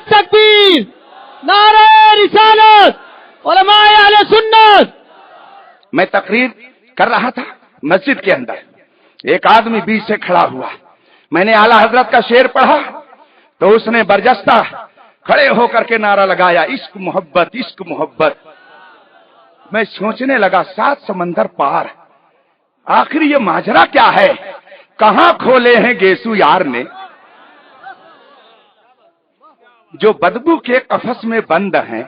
Speaker 2: تکبیر، نعرہ رسالت، علماء اہل سنت۔
Speaker 1: میں تقریر کر رہا تھا مسجد کے اندر، ایک آدمی بیچ سے کھڑا ہوا میں نے आला हजरत का शेर पढ़ा तो उसने बरजस्ता खड़े होकर के नारा लगाया, इश्क मोहब्बत इश्क मोहब्बत। मैं सोचने लगा, 7 समंदर पार, आखिर ये माजरा क्या है? कहां खोले हैं गेसू यार ने, जो बदबू के कफस में बंद हैं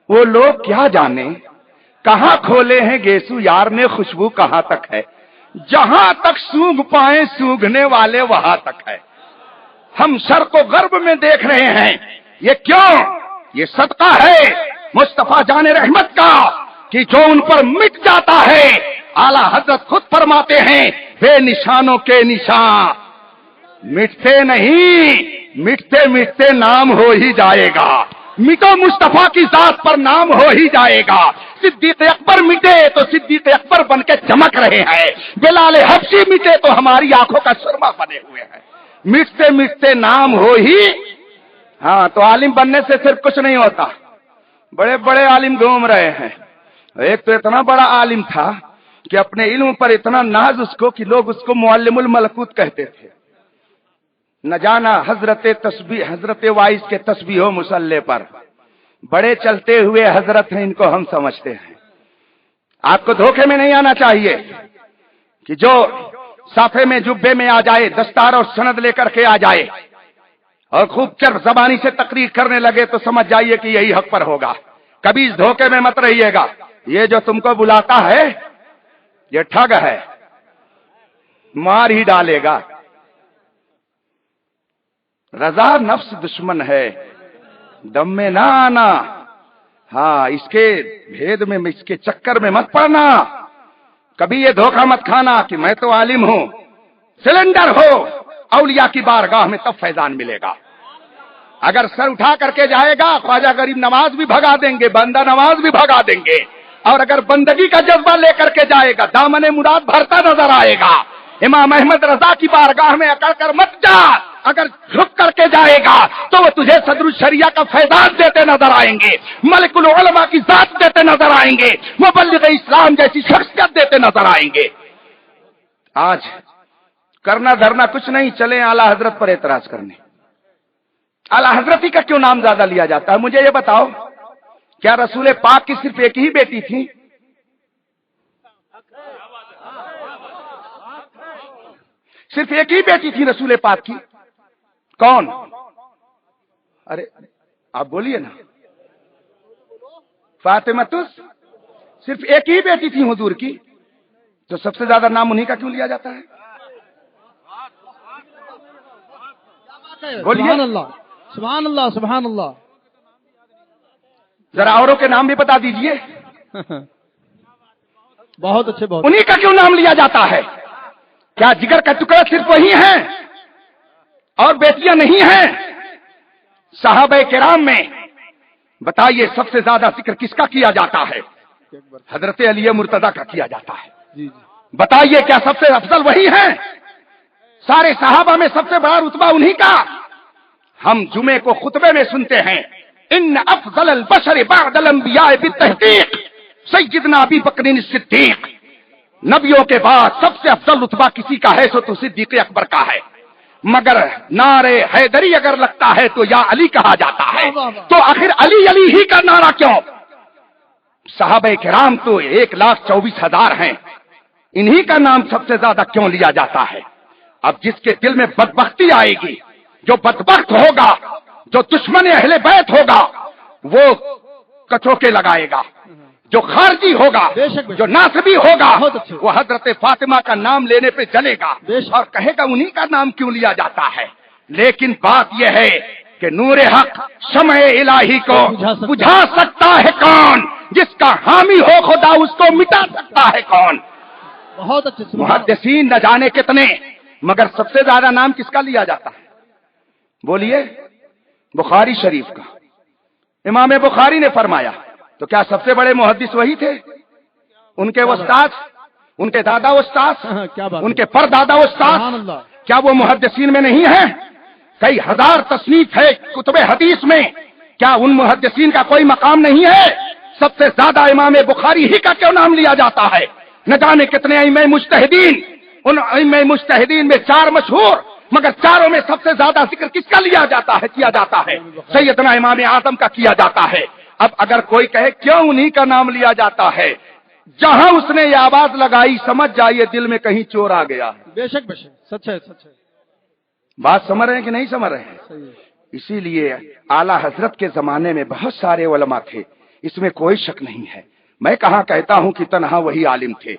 Speaker 1: वो लोग क्या जाने। कहां खोले हैं गेसू यार ने, खुशबू कहां तक है, जहां तक सूंघ पाए सूंघने वाले वहां तक है। हम शर को गर्ब में देख रहे हैं, ये क्यों? ये सदका है मुस्तफा जाने रहमत का कि जो उन पर मिट जाता है, आला हजरत खुद फरमाते हैं, बे निशानों के निशान मिटते नहीं, मिटते मिटते नाम हो ही जाएगा। मिटो मुस्तफा की जात पर नाम हो ही जाएगा। सिद्दीक अकबर मिटे तो सिद्दीक अकबर बन के चमक रहे हैं, बिलाल हबशी मिटे तो हमारी आंखों का सुरमा बने हुए हैं। मिटते मिटते नाम हो ही। हाँ, तो आलिम बनने से सिर्फ कुछ नहीं होता, बड़े बड़े आलिम घूम रहे हैं। एक तो इतना बड़ा आलिम था कि अपने इल्म पर इतना नाज उसको कि लोग उसको मुअल्लिमुल मलकूत कहते थे। न जाना हजरत वाइस के तस्बीह मुसल्ले पर बड़े चलते हुए हजरत हैं, इनको हम समझते हैं। आपको धोखे में नहीं आना चाहिए कि जो साफे में जुब्बे में आ जाए, दस्तार और सनद लेकर के आ जाए और खूब चर जबानी से तकरीर करने लगे तो समझ जाइए कि यही हक पर होगा। कभी इस धोखे में मत रहिएगा। ये जो तुमको बुलाता है ये ठग है, मार ही डालेगा। रजा नफ्स दुश्मन है, दम में ना आना। हाँ, इसके भेद में, इसके चक्कर में मत पड़ना। कभी ये धोखा मत खाना कि मैं तो आलिम हूं। सिलेंडर हो औलिया की बारगाह में तब फैजान मिलेगा। अगर सर उठा करके जाएगा, ख्वाजा गरीब नवाज भी भगा देंगे, बंदा नवाज भी भगा देंगे। और अगर बंदगी का जज्बा लेकर के जाएगा, दामने मुराद भरता नजर आएगा। इमाम अहमद रजा की बारगाह में अकड़ कर मत जा। अगर झुक करके जाएगा तो वो तुझे सदरुल शरिया का फैजान देते नजर आएंगे, मलिकुल उलमा की जात देते नजर आएंगे, मुबल्लिग इस्लाम जैसी शख्सियत देते नजर आएंगे। आज करना धरना कुछ नहीं, चले आला हजरत पर एतराज करने। आला हजरती का क्यों नाम ज्यादा लिया जाता है? मुझे ये बताओ, क्या रसूल पाक की सिर्फ एक ही बेटी थी? सिर्फ एक ही बेटी थी रसूल पाक की? कौन? अरे आप बोलिए ना। फातिमा सिर्फ एक ही बेटी थी हुजूर की, तो सबसे ज्यादा नाम उन्हीं का क्यों लिया जाता है? बोलिए।
Speaker 2: सुभान अल्लाह, सुभान अल्लाह, सुभान अल्लाह।
Speaker 1: जरा औरों के नाम भी बता दीजिए।
Speaker 2: बहुत अच्छे, बहुत।
Speaker 1: उन्हीं का क्यों नाम लिया जाता है? क्या जिगर का टुकड़ा सिर्फ वही है और बेटियां नहीं हैं? सहाबे किराम में बताइए सबसे ज्यादा जिक्र किसका किया जाता है? हजरत अली मुर्तजा का किया जाता है।
Speaker 2: जी जी।
Speaker 1: बताइए क्या सबसे अफजल वही है? सारे सहाबा में सबसे बड़ा रुतबा उन्हीं का। हम जुमे को खुतबे में सुनते हैं, इन अफजल अल बशर बअदल अंबिया बितहकीक सय्यदना अबी बकर सिद्दीक। नबियों के बाद सबसे अफजल रुतबा किसी का है तो सिद्दीक अकबर का है। मगर नारे हैदरी अगर लगता है तो या अली कहा जाता है, तो आखिर अली अली ही का नारा क्यों? सहाबे किराम तो 1,24,000 हैं, इन्हीं का नाम सबसे ज्यादा क्यों लिया जाता है? अब जिसके दिल में बदबख्ती आएगी, जो बदबख्त होगा, जो दुश्मन अहले बैत होगा, वो कचोके लगाएगा। जो खारजी होगा, जो नासबी होगा, वो हजरत फातिमा का नाम लेने पे जलेगा और कहेगा उन्हीं का नाम क्यों लिया जाता है। लेकिन बात यह है कि नूरे हक शमए इलाही को बुझा सकता है कौन? जिसका हामी हो खुदा उसको मिटा सकता है कौन?
Speaker 2: बहुत अच्छे।
Speaker 1: मुहद्दिसीन न जाने कितने, मगर सबसे ज्यादा नाम किसका लिया जाता है? बोलिए। बुखारी शरीफ का। इमाम बुखारी ने फरमाया, तो क्या सबसे बड़े मुहद्दिस वही थे? उनके उस्ताद, उनके दादा उस्ताद, उनके परदादा उस्ताद, क्या वो मुहद्दिसीन में नहीं है? कई हजार तसनीफ है कुतुबे हदीस में, क्या उन मुहद्दिसीन का कोई मकाम नहीं है? सबसे ज्यादा इमाम बुखारी ही का क्यों नाम लिया जाता है? न जाने कितने इमाम मुज्तहिदीन, उन इमाम मुज्तहिदीन में 4 मशहूर مگر چاروں میں سب سے زیادہ ذکر کس کا کیا جاتا ہے سیدنا امام اعظم کا کیا جاتا ہے۔ اب اگر کوئی کہے کیوں انہی کا نام لیا جاتا ہے، جہاں اس نے یہ آواز لگائی سمجھ جائیے دل میں کہیں چور آ گیا ہے۔
Speaker 2: بے شک بے شک، سچ ہے سچ ہے،
Speaker 1: بات سمجھ رہے ہیں کہ نہیں سمجھ رہے ہیں؟
Speaker 2: صحیح ہے۔
Speaker 1: اسی لیے اعلی حضرت کے زمانے میں بہت سارے علماء تھے، اس میں کوئی شک نہیں ہے۔ میں کہاں کہتا ہوں کہ تنہا وہی عالم تھے،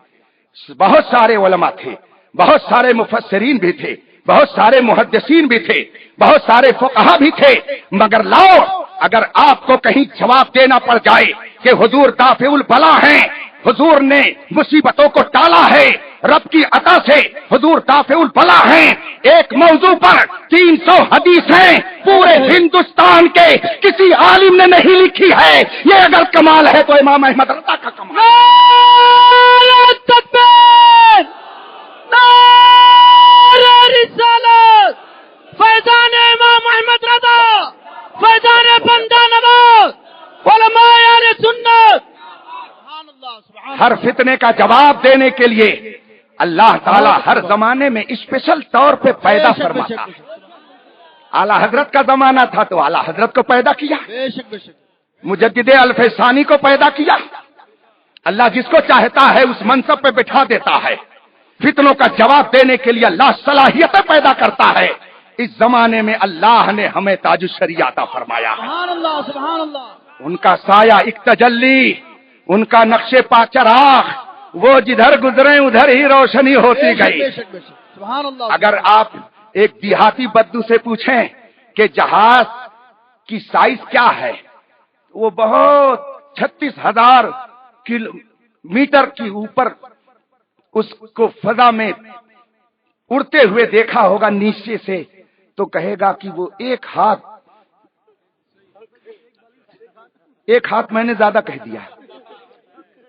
Speaker 1: بہت سارے علماء تھے، بہت سارے مفسرین بھی تھے، بہت سارے محدثین بھی تھے، بہت سارے فقہا بھی تھے، مگر لاؤ اگر آپ کو کہیں جواب دینا پڑ جائے کہ حضور دافع البلا ہیں، حضور نے مصیبتوں کو ٹالا ہے، رب کی عطا سے حضور دافع البلا ہیں، ایک موضوع پر 300 حدیث ہیں، پورے ہندوستان کے کسی عالم نے نہیں لکھی ہے، یہ اگر کمال ہے تو امام احمد رضا کا کمال ہے۔
Speaker 2: نعرہ تکبیر، نعرہ رسالت، فیضان امام احمد رضا، فیضان بندہ نواز، علماء اہل سنت۔ سبحان اللہ، سبحان اللہ۔
Speaker 1: ہر فتنے کا جواب دینے کے لیے اللہ تعالیٰ ہر زمانے میں اسپیشل طور پہ پیدا فرماتا ہے۔ اعلی حضرت کا زمانہ تھا تو اعلی حضرت کو پیدا کیا،
Speaker 2: بے شک بے شک،
Speaker 1: مجدد الف ثانی کو پیدا کیا۔ اللہ جس کو چاہتا ہے اس منصب پہ بٹھا دیتا ہے، فتنوں کا جواب دینے کے لیے اللہ صلاحیتیں پیدا کرتا ہے۔ اس زمانے میں اللہ نے ہمیں تاج الشریعہ عطا فرمایا ہے۔
Speaker 2: سبحان اللہ سبحان اللہ۔
Speaker 1: ان کا سایہ ایک تجلی، ان کا نقش پا چراغ، وہ جدھر گزرے ادھر ہی روشنی ہوتی گئی۔
Speaker 2: بے شک بے شک، سبحان اللہ۔
Speaker 1: اگر آپ ایک دیہاتی بدو سے پوچھیں کہ جہاز کی سائز کیا ہے، وہ بہت 36,000 کلومیٹر کی اوپر اس کو فضا میں اڑتے ہوئے دیکھا ہوگا نیچے سے، تو کہے گا کہ وہ ایک ہاتھ میں نے زیادہ کہہ دیا۔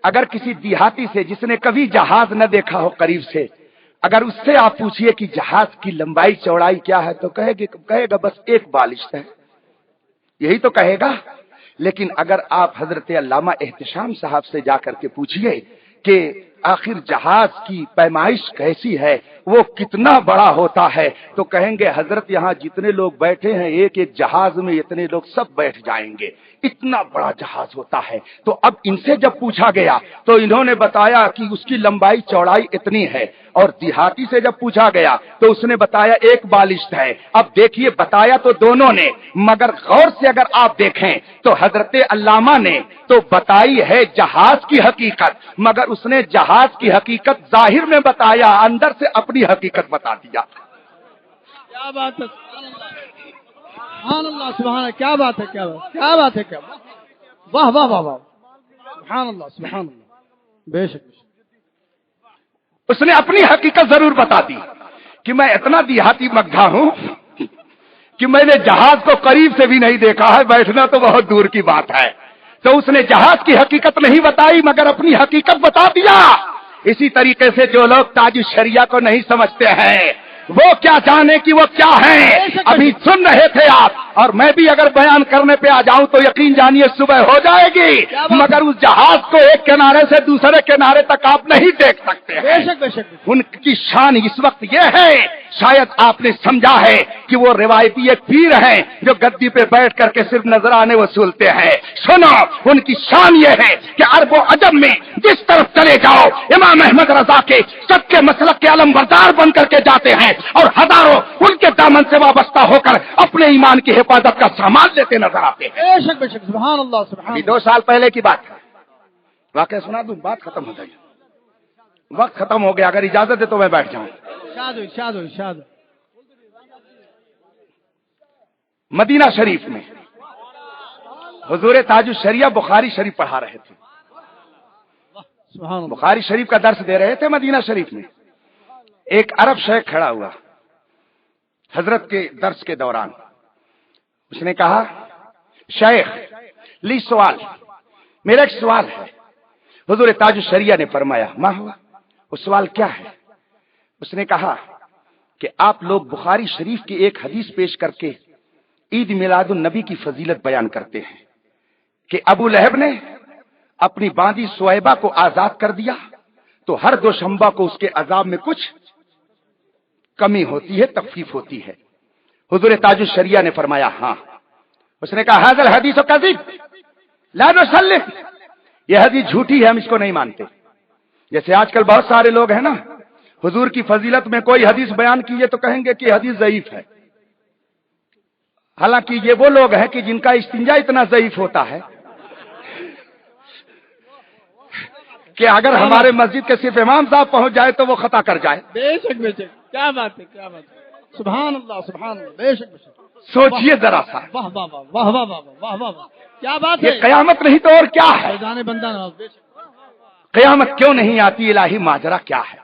Speaker 1: اگر کسی دیہاتی سے جس نے کبھی جہاز نہ دیکھا ہو قریب سے، اگر اس سے آپ پوچھئے کہ جہاز کی لمبائی چوڑائی کیا ہے تو کہے گا بس ایک بالشت ہے، یہی تو کہے گا۔ لیکن اگر آپ حضرت علامہ احتشام صاحب سے جا کر کے پوچھئے کہ آخر جہاز کی پیمائش کیسی ہے، وہ کتنا بڑا ہوتا ہے، تو کہیں گے حضرت یہاں جتنے لوگ بیٹھے ہیں ایک ایک جہاز میں اتنے لوگ سب بیٹھ جائیں گے، اتنا بڑا جہاز ہوتا ہے۔ تو اب ان سے جب پوچھا گیا تو انہوں نے بتایا کہ اس کی لمبائی چوڑائی اتنی ہے، اور دیہاتی سے جب پوچھا گیا تو اس نے بتایا ایک بالشت ہے۔ اب دیکھیے بتایا تو دونوں نے، مگر غور سے اگر آپ دیکھیں تو حضرت علامہ نے تو بتائی ہے جہاز کی حقیقت، مگر اس نے جہاز کی حقیقت ظاہر میں بتایا، اندر سے اپنی حقیقت بتا دیا۔
Speaker 2: کیا بات ہے، سبحان اللہ سبحان اللہ، کیا بات ہے، کیا بات، کیا بات ہے، کیا بات، واہ واہ واہ واہ، سبحان اللہ سبحان اللہ، بے شک۔
Speaker 1: اس نے اپنی حقیقت ضرور بتا دی کہ میں اتنا دیہاتی مگدھا ہوں کہ میں نے جہاز کو قریب سے بھی نہیں دیکھا ہے، بیٹھنا تو بہت دور کی بات ہے۔ تو اس نے جہاز کی حقیقت نہیں بتائی مگر اپنی حقیقت بتا دیا۔ اسی طریقے سے جو لوگ تاج الشریعہ کو نہیں سمجھتے ہیں وہ کیا جانے کہ وہ کیا ہیں۔ ابھی سن رہے تھے آپ، اور میں بھی اگر بیان کرنے پہ آ جاؤں تو یقین جانیے صبح ہو جائے گی، مگر اس جہاز کو ایک کنارے سے دوسرے کنارے تک آپ نہیں دیکھ سکتے ہیں۔
Speaker 2: بے شک بے شک،
Speaker 1: ان کی شان اس وقت یہ ہے، شاید آپ نے سمجھا ہے کہ وہ روایتی ایک پیر ہیں جو گدی پہ بیٹھ کر کے صرف نذرانے وصولتے ہیں۔ سنو، ان کی شان یہ ہے کہ عرب و عجم میں جس طرف چلے جاؤ امام احمد رضا کے سب کے مسلک کے علمبردار بن کر کے جاتے ہیں، اور ہزاروں ان کے دامن سے وابستہ ہو کر اپنے ایمان کی حفاظت کا سامان لیتے نظر آتے ہیں۔
Speaker 2: بے شک بے شک، سبحان اللہ سبحان
Speaker 1: ابھی
Speaker 2: اللہ۔
Speaker 1: 2 سال پہلے کی بات ہے، واقعہ سنا دوں، بات ختم ہو جائے، وقت ختم ہو گیا، اگر اجازت ہے تو میں بیٹھ جاؤں۔
Speaker 2: ارشاد ارشاد ارشاد۔
Speaker 1: مدینہ شریف میں حضور تاج الشریعہ بخاری شریف پڑھا رہے تھے،
Speaker 2: سبحان اللہ۔
Speaker 1: بخاری شریف کا درس دے رہے تھے مدینہ شریف میں۔ ایک عرب شیخ کھڑا ہوا حضرت کے درس کے دوران، اس نے کہا شیخ لی سوال، میرا ایک سوال ہے۔ حضور تاج الشریعہ نے فرمایا ما ہوا، وہ سوال کیا ہے؟ اس نے کہا کہ آپ لوگ بخاری شریف کی ایک حدیث پیش کر کے عید میلاد النبی کی فضیلت بیان کرتے ہیں کہ ابو لہب نے اپنی باندی سویبہ کو آزاد کر دیا تو ہر دوشنبہ کو اس کے عذاب میں کچھ کمی ہوتی ہے، تخفیف ہوتی ہے۔ حضور تاج الشریعہ نے فرمایا ہاں۔ اس نے کہا ھذا الحدیث کذب لا نسلم، یہ حدیث جھوٹی ہے، ہم اس کو نہیں مانتے۔ جیسے آج کل بہت سارے لوگ ہیں نا، حضور کی فضیلت میں کوئی حدیث بیان کیجیے تو کہیں گے کہ حدیث ضعیف ہے، حالانکہ یہ وہ لوگ ہیں کہ جن کا استنجا اتنا ضعیف ہوتا ہے کہ اگر ہمارے مسجد کے صرف امام صاحب پہنچ جائے تو وہ خطا کر جائے۔
Speaker 2: بے شک بے شک، کیا بات ہے، کیا بات ہے، سبحان اللہ سبحان اللہ، بے شک بے شک۔
Speaker 1: سوچئے ذرا سا،
Speaker 2: واہ واہ واہ واہ واہ واہ واہ واہ واہ، کیا بات ہے،
Speaker 1: یہ قیامت نہیں تو اور کیا ہے؟
Speaker 2: فیضان بندہ نواز، بے شک۔
Speaker 1: قیامت کیوں نہیں آتی؟ الہی ماجرا کیا ہے؟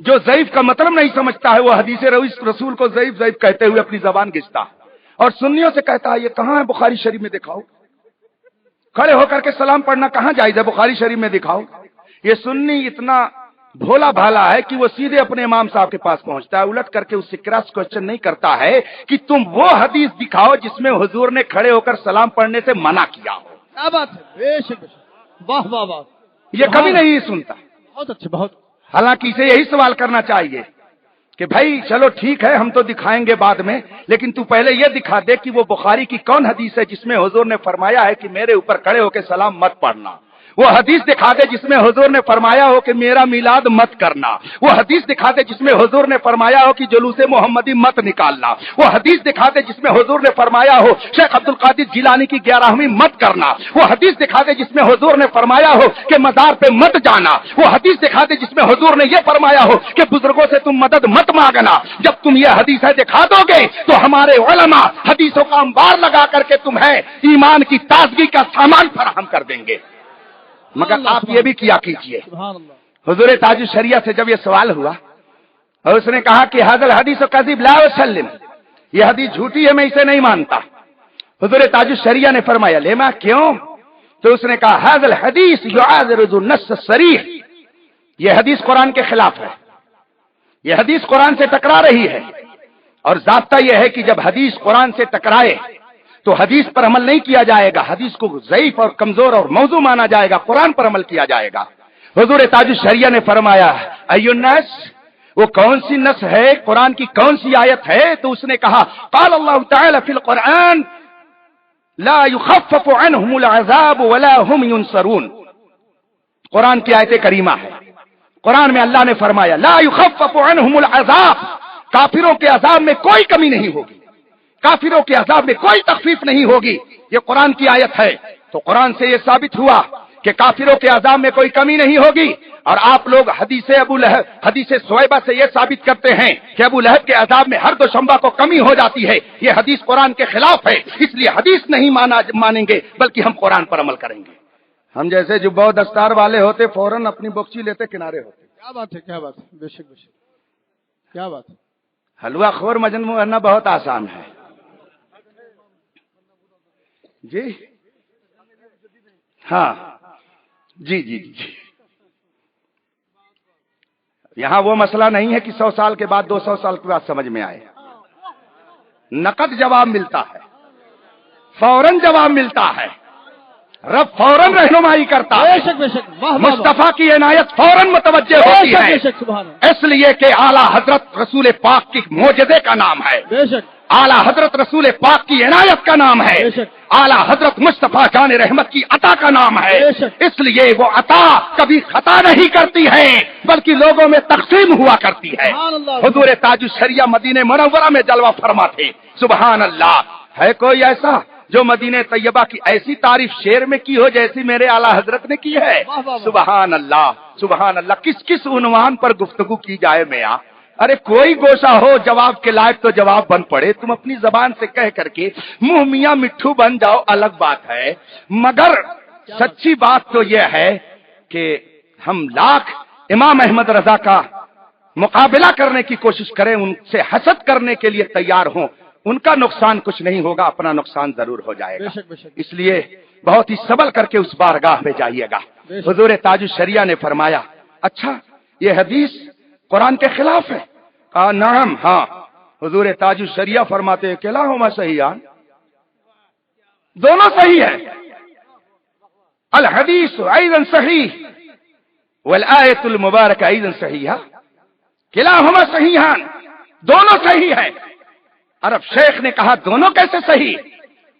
Speaker 1: جو ضعیف کا مطلب نہیں سمجھتا ہے وہ حدیث رسول کو ضعیف ضعیف کہتے ہوئے اپنی زبان گھستا ہے، اور سنیوں سے کہتا ہے یہ کہاں ہے بخاری شریف میں دکھاؤ، کھڑے ہو کر کے سلام پڑھنا کہاں جائز ہے، بخاری شریف میں دکھاؤ۔ یہ سنی اتنا بھولا بھالا ہے کہ وہ سیدھے اپنے امام صاحب کے پاس پہنچتا ہے، الٹ کر کے اس سے کراس کوشچن نہیں کرتا ہے کہ تم وہ حدیث دکھاؤ جس میں حضور نے کھڑے ہو کر سلام پڑھنے سے منع کیا ہو۔
Speaker 2: کیا بات ہے، بے شک بے شک، واہ واہ واہ،
Speaker 1: یہ کبھی نہیں سنتا،
Speaker 2: بہت اچھے، بہت۔
Speaker 1: حالانکہ اسے یہی سوال کرنا چاہیے کہ بھائی چلو ٹھیک ہے ہم تو دکھائیں گے بعد میں، لیکن تو پہلے یہ دکھا دے کہ وہ بخاری کی کون حدیث ہے جس میں حضور نے فرمایا ہے کہ میرے اوپر کھڑے ہو کے سلام مت پڑھنا، وہ حدیث دکھا دے جس میں حضور نے فرمایا ہو کہ میرا میلاد مت کرنا، وہ حدیث دکھا دے جس میں حضور نے فرمایا ہو کہ جلوس محمدی مت نکالنا، وہ حدیث دکھا دے جس میں حضور نے فرمایا ہو شیخ عبد القادر جیلانی کی 11ویں مت کرنا، وہ حدیث دکھا دے جس میں حضور نے فرمایا ہو کہ مزار پہ مت جانا، وہ حدیث دکھا دے جس میں حضور نے یہ فرمایا ہو کہ بزرگوں سے تم مدد مت مانگنا۔ جب تم یہ حدیثیں دکھا دو گے تو ہمارے علماء حدیثوں کا انبار لگا کر کے تمہیں ایمان کی تازگی کا سامان فراہم کر دیں گے، مگر آپ یہ بھی کیا کیجئے۔ حضور تاج الشریعہ سے جب یہ سوال ہوا اور اس نے کہا کہ ھذا الحدیث کذب لا اسلم، یہ حدیث جھوٹی ہے میں اسے نہیں مانتا، حضور تاج الشریعہ نے فرمایا لیما کیوں؟ تو اس نے کہا ھذا الحدیث یعارض النص الصریح، یہ حدیث قرآن کے خلاف ہے، یہ حدیث قرآن سے ٹکرا رہی ہے، اور ضابطہ یہ ہے کہ جب حدیث قرآن سے ٹکرائے تو حدیث پر عمل نہیں کیا جائے گا، حدیث کو ضعیف اور کمزور اور موضوع مانا جائے گا، قرآن پر عمل کیا جائے گا۔ حضور تاج الشریعہ نے فرمایا ایو الناس، وہ کون سی نص ہے، قرآن کی کون سی آیت ہے؟ تو اس نے کہا قال اللہ تعالی فی القرآن لا يخفف عنهم العذاب ولا هم ينصرون، قرآن کی آیت کریمہ ہے، قرآن میں اللہ نے فرمایا لا يخفف عنهم العذاب، کافروں کے عذاب میں کوئی کمی نہیں ہوگی، کافروں کے عذاب میں کوئی تخفیف نہیں ہوگی، یہ قرآن کی آیت ہے۔ تو قرآن سے یہ ثابت ہوا کہ کافروں کے عذاب میں کوئی کمی نہیں ہوگی، اور آپ لوگ حدیث ابو لہب، حدیث صہیبہ سے یہ ثابت کرتے ہیں کہ ابو لہب کے عذاب میں ہر دوشنبہ کو کمی ہو جاتی ہے، یہ حدیث قرآن کے خلاف ہے، اس لیے حدیث نہیں مانیں گے بلکہ ہم قرآن پر عمل کریں گے۔ ہم جیسے جو بہت دستار والے ہوتے فوراً اپنی بخچی لیتے کنارے ہوتے۔
Speaker 2: کیا بات ہے، کیا بات ہے، بے شک بے شک، کیا بات ہے۔
Speaker 1: حلوہ خور مجنون کرنا بہت آسان ہے جی، ہاں جی جی جی، یہاں وہ مسئلہ نہیں ہے کہ 100 سال کے بعد 200 سال کے بعد سمجھ میں آئے، نقد جواب ملتا ہے، فوراً جواب ملتا ہے، رب فوراً رہنمائی کرتا ہے،
Speaker 2: بے شک بے شک، واہ واہ واہ،
Speaker 1: مصطفیٰ کی عنایت فوراً متوجہ ہوتی
Speaker 2: بے
Speaker 1: ہے،
Speaker 2: شک سبحان اللہ،
Speaker 1: اس لیے کہ اعلیٰ حضرت رسول پاک کی معجزے کا نام ہے،
Speaker 2: بے شک،
Speaker 1: اعلیٰ حضرت رسول پاک کی عنایت کا نام ہے،
Speaker 2: بے شک،
Speaker 1: اعلیٰ حضرت مصطفیٰ جان رحمت کی عطا کا نام ہے،
Speaker 2: بے شک،
Speaker 1: اس لیے وہ عطا کبھی خطا نہیں کرتی ہے بلکہ لوگوں میں تقسیم ہوا کرتی ہے۔
Speaker 2: سبحان اللہ،
Speaker 1: حضور تاج الشریعہ مدینہ منورہ میں جلوہ فرما تھے، سبحان اللہ۔ ہے کوئی ایسا جو مدینہ طیبہ کی ایسی تعریف شعر میں کی ہو جیسی میرے اعلیٰ حضرت نے کی ہے؟
Speaker 2: واہ واہ واہ،
Speaker 1: سبحان اللہ سبحان اللہ۔ کس کس عنوان پر گفتگو کی جائے میاں؟ ارے کوئی گوشہ ہو جواب کے لائق تو جواب بن پڑے، تم اپنی زبان سے کہہ کر کے منہ میاں مٹھو بن جاؤ الگ بات ہے، مگر سچی بات تو یہ ہے کہ ہم لاکھ امام احمد رضا کا مقابلہ کرنے کی کوشش کریں، ان سے حسد کرنے کے لیے تیار ہوں، ان کا نقصان کچھ نہیں ہوگا، اپنا نقصان ضرور ہو جائے
Speaker 2: بے
Speaker 1: گا۔
Speaker 2: شک بے شک،
Speaker 1: اس لیے بہت ہی صبر کر کے اس بارگاہ میں جائیے گا۔ حضور تاج الشریعہ نے فرمایا اچھا یہ حدیث قرآن کے خلاف ہے؟ کہا نعم، ہاں۔ حضور تاج الشریعہ فرماتے ہیں کلاہما صحیحان، دونوں صحیح ہے، الحدیث ایضا صحیح والآیت المبارکہ ایضا صحیحہ، کلاہما صحیحان، दोनों सही है। अरब शेख ने कहा दोनों कैसे सही?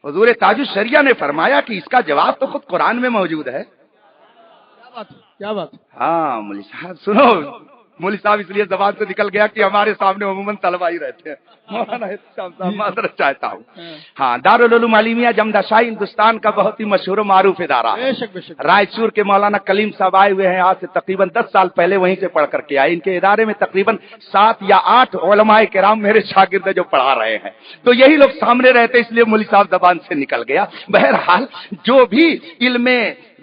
Speaker 1: हुजूर ताजुश शरिया ने फरमाया कि इसका जवाब तो खुद कुरान में मौजूद है।
Speaker 2: क्या बात है, क्या बात है?
Speaker 1: हाँ मौली साहब सुनो, मौली साहब इसलिए जबान से निकल गया कि हमारे सामने अमूमन तलबा ही रहते हैं। मौलाना साहब माजरत चाहता हूँ। हाँ, दारुल उलूम आलिमिया जमदाशाही हिंदुस्तान का बहुत ही मशहूर मारूफ इदारा है।
Speaker 2: बेशक बेशक।
Speaker 1: रायचूर के मौलाना कलीम साहब आए हुए हैं, आज से तकरीबन 10 साल पहले वहीं से पढ़ करके आए। इनके इदारे में तकरीबन 7 या 8 उलमाए किराम मेरे शागिर्द जो पढ़ा रहे हैं, तो यही लोग सामने रहते, इसलिए मौली साहब जबान से निकल गया। बहरहाल जो भी इल्म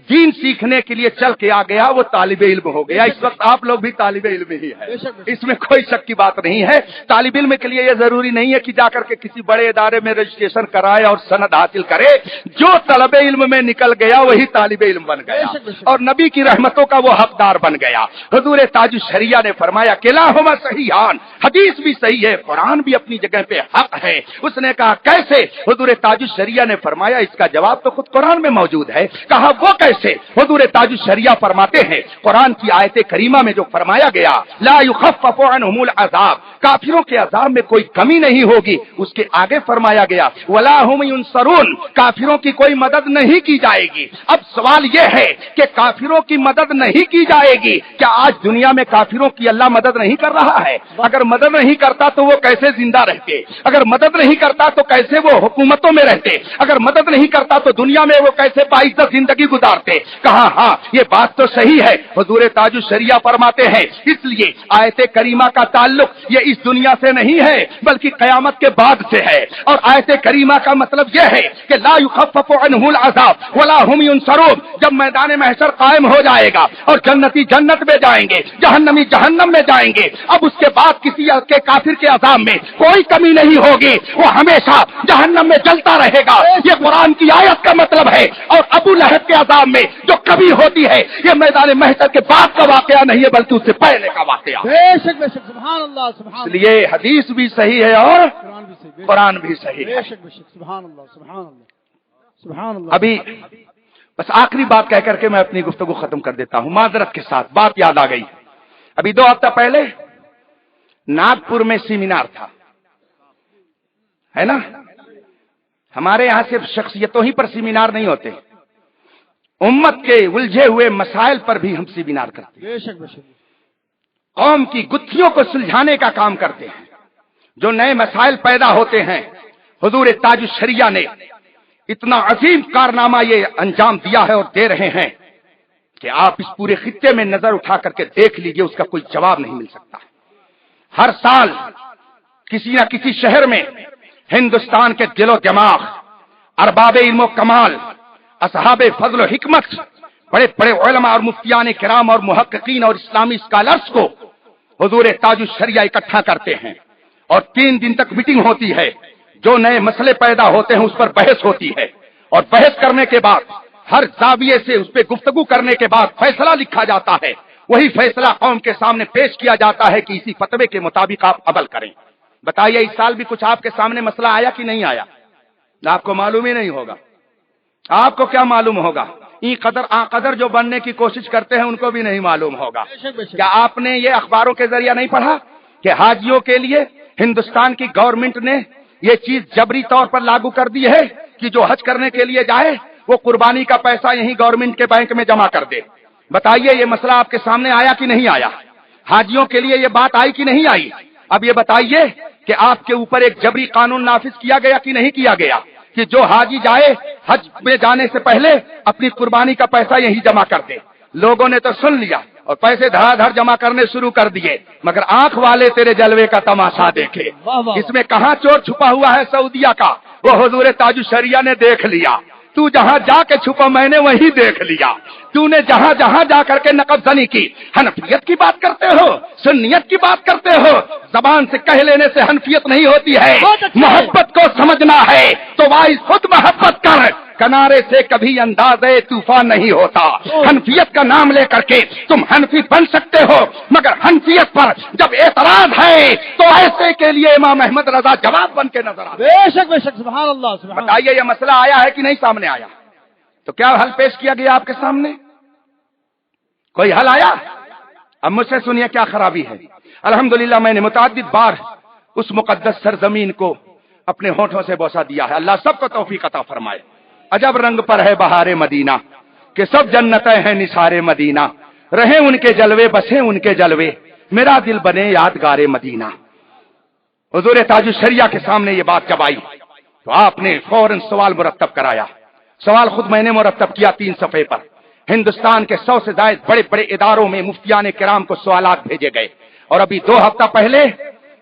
Speaker 1: दीन सीखने के लिए चल के आ गया वो तालिबे इल्म हो गया। इस वक्त आप लोग भी तालिबे इल्म ही है, इसमें कोई शक की बात नहीं है। तालिब इल्म के लिए यह जरूरी नहीं है कि जाकर के किसी बड़े इदारे में रजिस्ट्रेशन कराए और सनद हासिल करे। जो तलबे इल्म में निकल गया वही तालिबे इल्म बन गया और नबी की रहमतों का वो हकदार बन गया। हुजूर ताजुश शरिया ने फरमाया किलाहुमा सहीहान, हदीस भी सही है, कुरान भी अपनी जगह पे हक है। उसने कहा कैसे? हुजूर ताजुश शरिया ने फरमाया इसका जवाब तो खुद कुरान में मौजूद है। कहा वो कैसे? हुजूर ताजुश शरिया फरमाते हैं कुरान की आयत करीमा में जो फरमाया गया ला युखफ्फफु अन्हुमुल अज़ाब, काफिरों के अज़ाब में कोई कमी नहीं होगी। उसके आगे फरमाया गया वला हुम युनसरून, काफिरों की कोई मदद नहीं की जाएगी। अब सवाल यह है कि काफिरों की मदद नहीं की जाएगी, क्या आज दुनिया में काफिरों की अल्लाह मदद नहीं कर रहा है? अगर मदद नहीं करता तो वो कैसे जिंदा रहते? अगर मदद नहीं करता तो कैसे वो हुकूमतों में रहते? अगर मदद नहीं करता तो दुनिया में वो कैसे बाइज्जत जिंदगी गुजारते? कहा हाँ ये बात तो सही है। हुजूर ताजुश शरिया फरमाते हैं इसलिए आयत करीमा का ताल्लुक ये इस दुनिया से नहीं है बल्कि कयामत के बाद से है। और आयत करीमा का मतलब यह है कि ला युखफ्फफु अन्हुल अज़ाब वला हुम युनसरून, जब मैदान महशर कायम हो जाएगा और जन्नती जन्नत में जाएंगे, जहन्नमी जहन्नम में जाएंगे, अब उसके बाद किसी के काफिर के अज़ाब में कोई कमी नहीं होगी, वो हमेशा जहन्नम में जलता रहेगा। ये कुरान की आयत का मतलब है। और अबू लहब के अज़ाब में जो कमी होती है ये मैदान महशर के बाद का वाकया नहीं है बल्कि उससे पहले का वाकया।
Speaker 2: बेशक बेशक, सुभान अल्लाह सुभान अल्लाह।
Speaker 1: इसलिए हदीस भी सही है और
Speaker 2: कुरान भी सही,
Speaker 1: कुरान भी सही है।
Speaker 2: बेशक बेशक, सुभान अल्लाह सुभान अल्लाह सुभान अल्लाह।
Speaker 1: अभी बस आखिरी बात कह करके मैं अपनी गुफ्तगू खत्म कर देता हूं। माजरत के साथ बात याद आ गई। अभी 2 हफ्ता पहले नागपुर में सेमिनार था, है ना? हमारे यहां सिर्फ शख्सियतों ही पर सेमिनार नहीं होते, उम्मत के उलझे हुए मसाइल पर भी हम सेमिनार करते हैं।
Speaker 2: बेशक बेशक,
Speaker 1: कौम की गुत्थियों को सुलझाने का काम करते हैं। जो नए मसाइल पैदा होते हैं, हुजूर ताजुश शरिया ने इतना अजीम कारनामा ये अंजाम दिया है और दे रहे हैं कि आप इस पूरे खित्ते में नजर उठा करके देख लीजिए, उसका कोई जवाब नहीं मिल सकता। हर साल किसी न किसी शहर में हिंदुस्तान के दिलो दिमाग, अरबाब इल्म कमाल, असहाबे फजल हिकमत, बड़े बड़े उलमा और मुफ्तियान किराम और मुहक्किकीन और इस्लामी स्कॉलर्स को हुजूर ताजुश शरिया इकट्ठा करते हैं और 3 दिन तक मीटिंग होती है। जो नए मसले पैदा होते हैं उस पर बहस होती है और बहस करने के बाद हर जाविये से उस पर गुफ्तगू करने के बाद फैसला लिखा जाता है। वही फैसला कौम के सामने पेश किया जाता है कि इसी फतवे के मुताबिक आप अमल करें। बताइए इस साल भी कुछ आपके सामने मसला आया कि नहीं आया? आपको मालूम ही नहीं होगा। आपको क्या मालूम होगा? ई कदर आ कदर जो बनने की कोशिश करते हैं उनको भी नहीं मालूम होगा। क्या आपने ये अखबारों के जरिए नहीं पढ़ा कि हाजियों के लिए हिंदुस्तान की गवर्नमेंट ने ये चीज जबरी तौर पर लागू कर दी है कि जो हज करने के लिए जाए वो कुर्बानी का पैसा यही गवर्नमेंट के बैंक में जमा कर दे। बताइए ये मसला आपके सामने आया कि नहीं आया? हाजियों के लिए ये बात आई कि नहीं आई? अब ये बताइए कि आपके ऊपर एक जबरी कानून नाफिज किया गया कि नहीं किया गया कि जो हाजी जाए हज में जाने से पहले अपनी कुर्बानी का पैसा यही जमा कर दे। लोगों ने तो सुन लिया और पैसे धड़ाधड़ जमा करने शुरू कर दिए, मगर आंख वाले तेरे जलवे का तमाशा देखे। इसमें कहां चोर छुपा हुआ है सऊदिया का, वो हुजूर ताजुश शरिया ने देख लिया। तू जहां जाके छुपा मैंने वही देख लिया। तूने जहां जहां जाकर के नकबजनी की, हनफियत की बात करते हो, सुन्नियत की बात करते हो। जबान से कह लेने से हनफियत नहीं होती है, मोहब्बत को समझना है तो वाइस खुद मोहब्बत कर। किनारे से कभी अंदाज़े तूफान नहीं होता। हनफियत का नाम लेकर के तुम हनफी बन सकते हो, मगर हनफियत पर जब एतराज है तो ऐसे के लिए इमाम अहमद रजा जवाब बन के नजर आता।
Speaker 2: बेशक बेशक, सुभान अल्लाह सुभान।
Speaker 1: बताइए ये मसला आया है कि नहीं सामने आया? तो क्या हल पेश किया गया आपके सामने? कोई हल आया? अब मुझसे सुनिए क्या खराबी है। अल्हम्दुलिल्लाह मैंने मुतअद्दिद बार उस मुकद्दस सरजमीन को अपने होठों से बोसा दिया है। अल्लाह सबको तौफीक अता फरमाए। अजब रंग पर है बहारे मदीना कि सब जन्नतें हैं निसारे मदीना, रहे उनके जलवे बसे उनके जलवे, मेरा दिल बने यादगारे मदीना। हुजूर ताजुश शरिया के सामने ये बात जब आई तो आपने फौरन सवाल मुरत्तब कराया। सवाल खुद मैंने मुरत्तब किया 3 सफ़े पर। हिंदुस्तान के 100 से ज्यादा बड़े बड़े इदारों में मुफ्तियान किराम को सवालात भेजे गए और अभी 2 हफ्ता पहले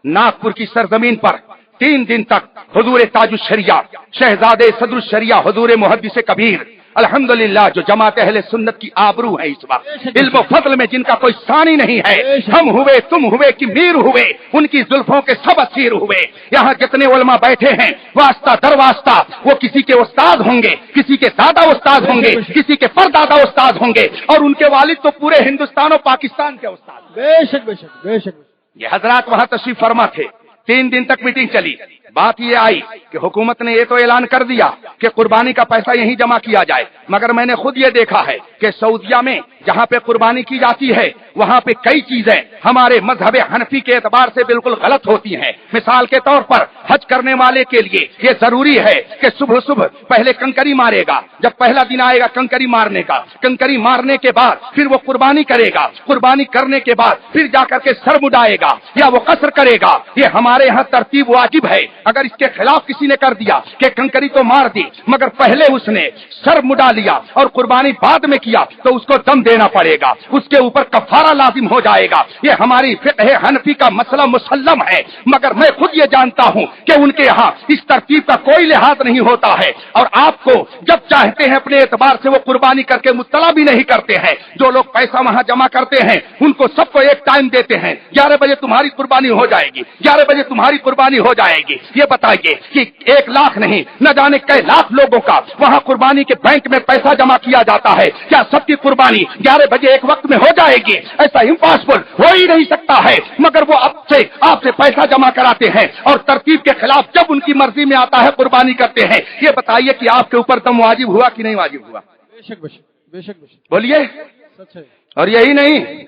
Speaker 1: नागपुर की सरजमीन पर 3 दिन तक हुजूर ताजुश शरिया शहजादे सदरुश शरिया हुजूर मुहद्दिस कबीर अल्हम्दुलिल्लाह जो जमात अहले सुन्नत की आबरू है, इस वक्त इल्म व फज़ल में जिनका कोई सानी नहीं है, हम हुए तुम हुए कि मीर हुए, उनकी जुल्फों के सब असीर हुए। यहाँ जितने उलमा बैठे हैं वास्ता दर वास्ता वो किसी के उस्ताद होंगे, किसी के दादा उस्ताद होंगे, किसी के परदादा उस्ताद होंगे और उनके वालिद तो पूरे हिंदुस्तान और पाकिस्तान के उस्ताद।
Speaker 2: बेशक बेशक बेशक।
Speaker 1: ये हजरात वहां तशरीफ फरमा थे। 3 दिन तक मीटिंग चली। बात ये आई कि हुकूमत ने ये तो ऐलान कर दिया कि कुर्बानी का पैसा यहीं जमा किया जाए, मगर मैंने खुद ये देखा है कि सऊदिया में जहाँ पे कुर्बानी की जाती है वहाँ पे कई चीजें हमारे मजहब हनफी के एतबार से बिल्कुल गलत होती हैं। मिसाल के तौर पर हज करने वाले के लिए ये जरूरी है कि सुबह सुबह पहले कंकरी मारेगा, जब पहला दिन आएगा कंकरी मारने का, कंकरी मारने के बाद फिर वो कुर्बानी करेगा, कुर्बानी करने के बाद फिर जाकर के सर मुड़ाएगा या वो कसर करेगा। ये हमारे यहाँ तरतीब वाजिब है। अगर इसके खिलाफ किसी ने कर दिया कि कंकरी तो मार दी मगर पहले उसने सर मुड़ा लिया और कुर्बानी बाद में किया तो उसको दम देना पड़ेगा, उसके ऊपर कफारा लाजिम हो जाएगा। ये हमारी फिक़्ह हनफी का मसला मुसल्लम है, मगर मैं खुद ये जानता हूँ कि उनके यहाँ इस तरतीब का कोई लिहाज नहीं होता है और आपको जब चाहते हैं अपने एतबार से वो कुर्बानी करके मुत्तला भी नहीं करते हैं। जो लोग पैसा वहाँ जमा करते हैं उनको सबको एक टाइम देते हैं, 11 बजे तुम्हारी कुर्बानी हो जाएगी, 11 बजे तुम्हारी कुर्बानी हो जाएगी। ये बताइए कि 1 लाख नहीं न जाने कई लाख लोगों का वहाँ कुर्बानी के बैंक में पैसा जमा किया जाता है, क्या सबकी कुर्बानी 11 बजे एक वक्त में हो जाएगी? ऐसा इम्पॉसिबल हो ही नहीं सकता है। मगर वो आपसे पैसा जमा कराते हैं और तरतीब के खिलाफ जब उनकी मर्जी में आता है कुर्बानी करते हैं। ये बताइए कि आपके ऊपर दम वाजिब हुआ कि नहीं वाजिब हुआ?
Speaker 2: बेशक बेशक बेशक बेशक।
Speaker 1: बोलिए।
Speaker 2: सच है।
Speaker 1: और यही नहीं,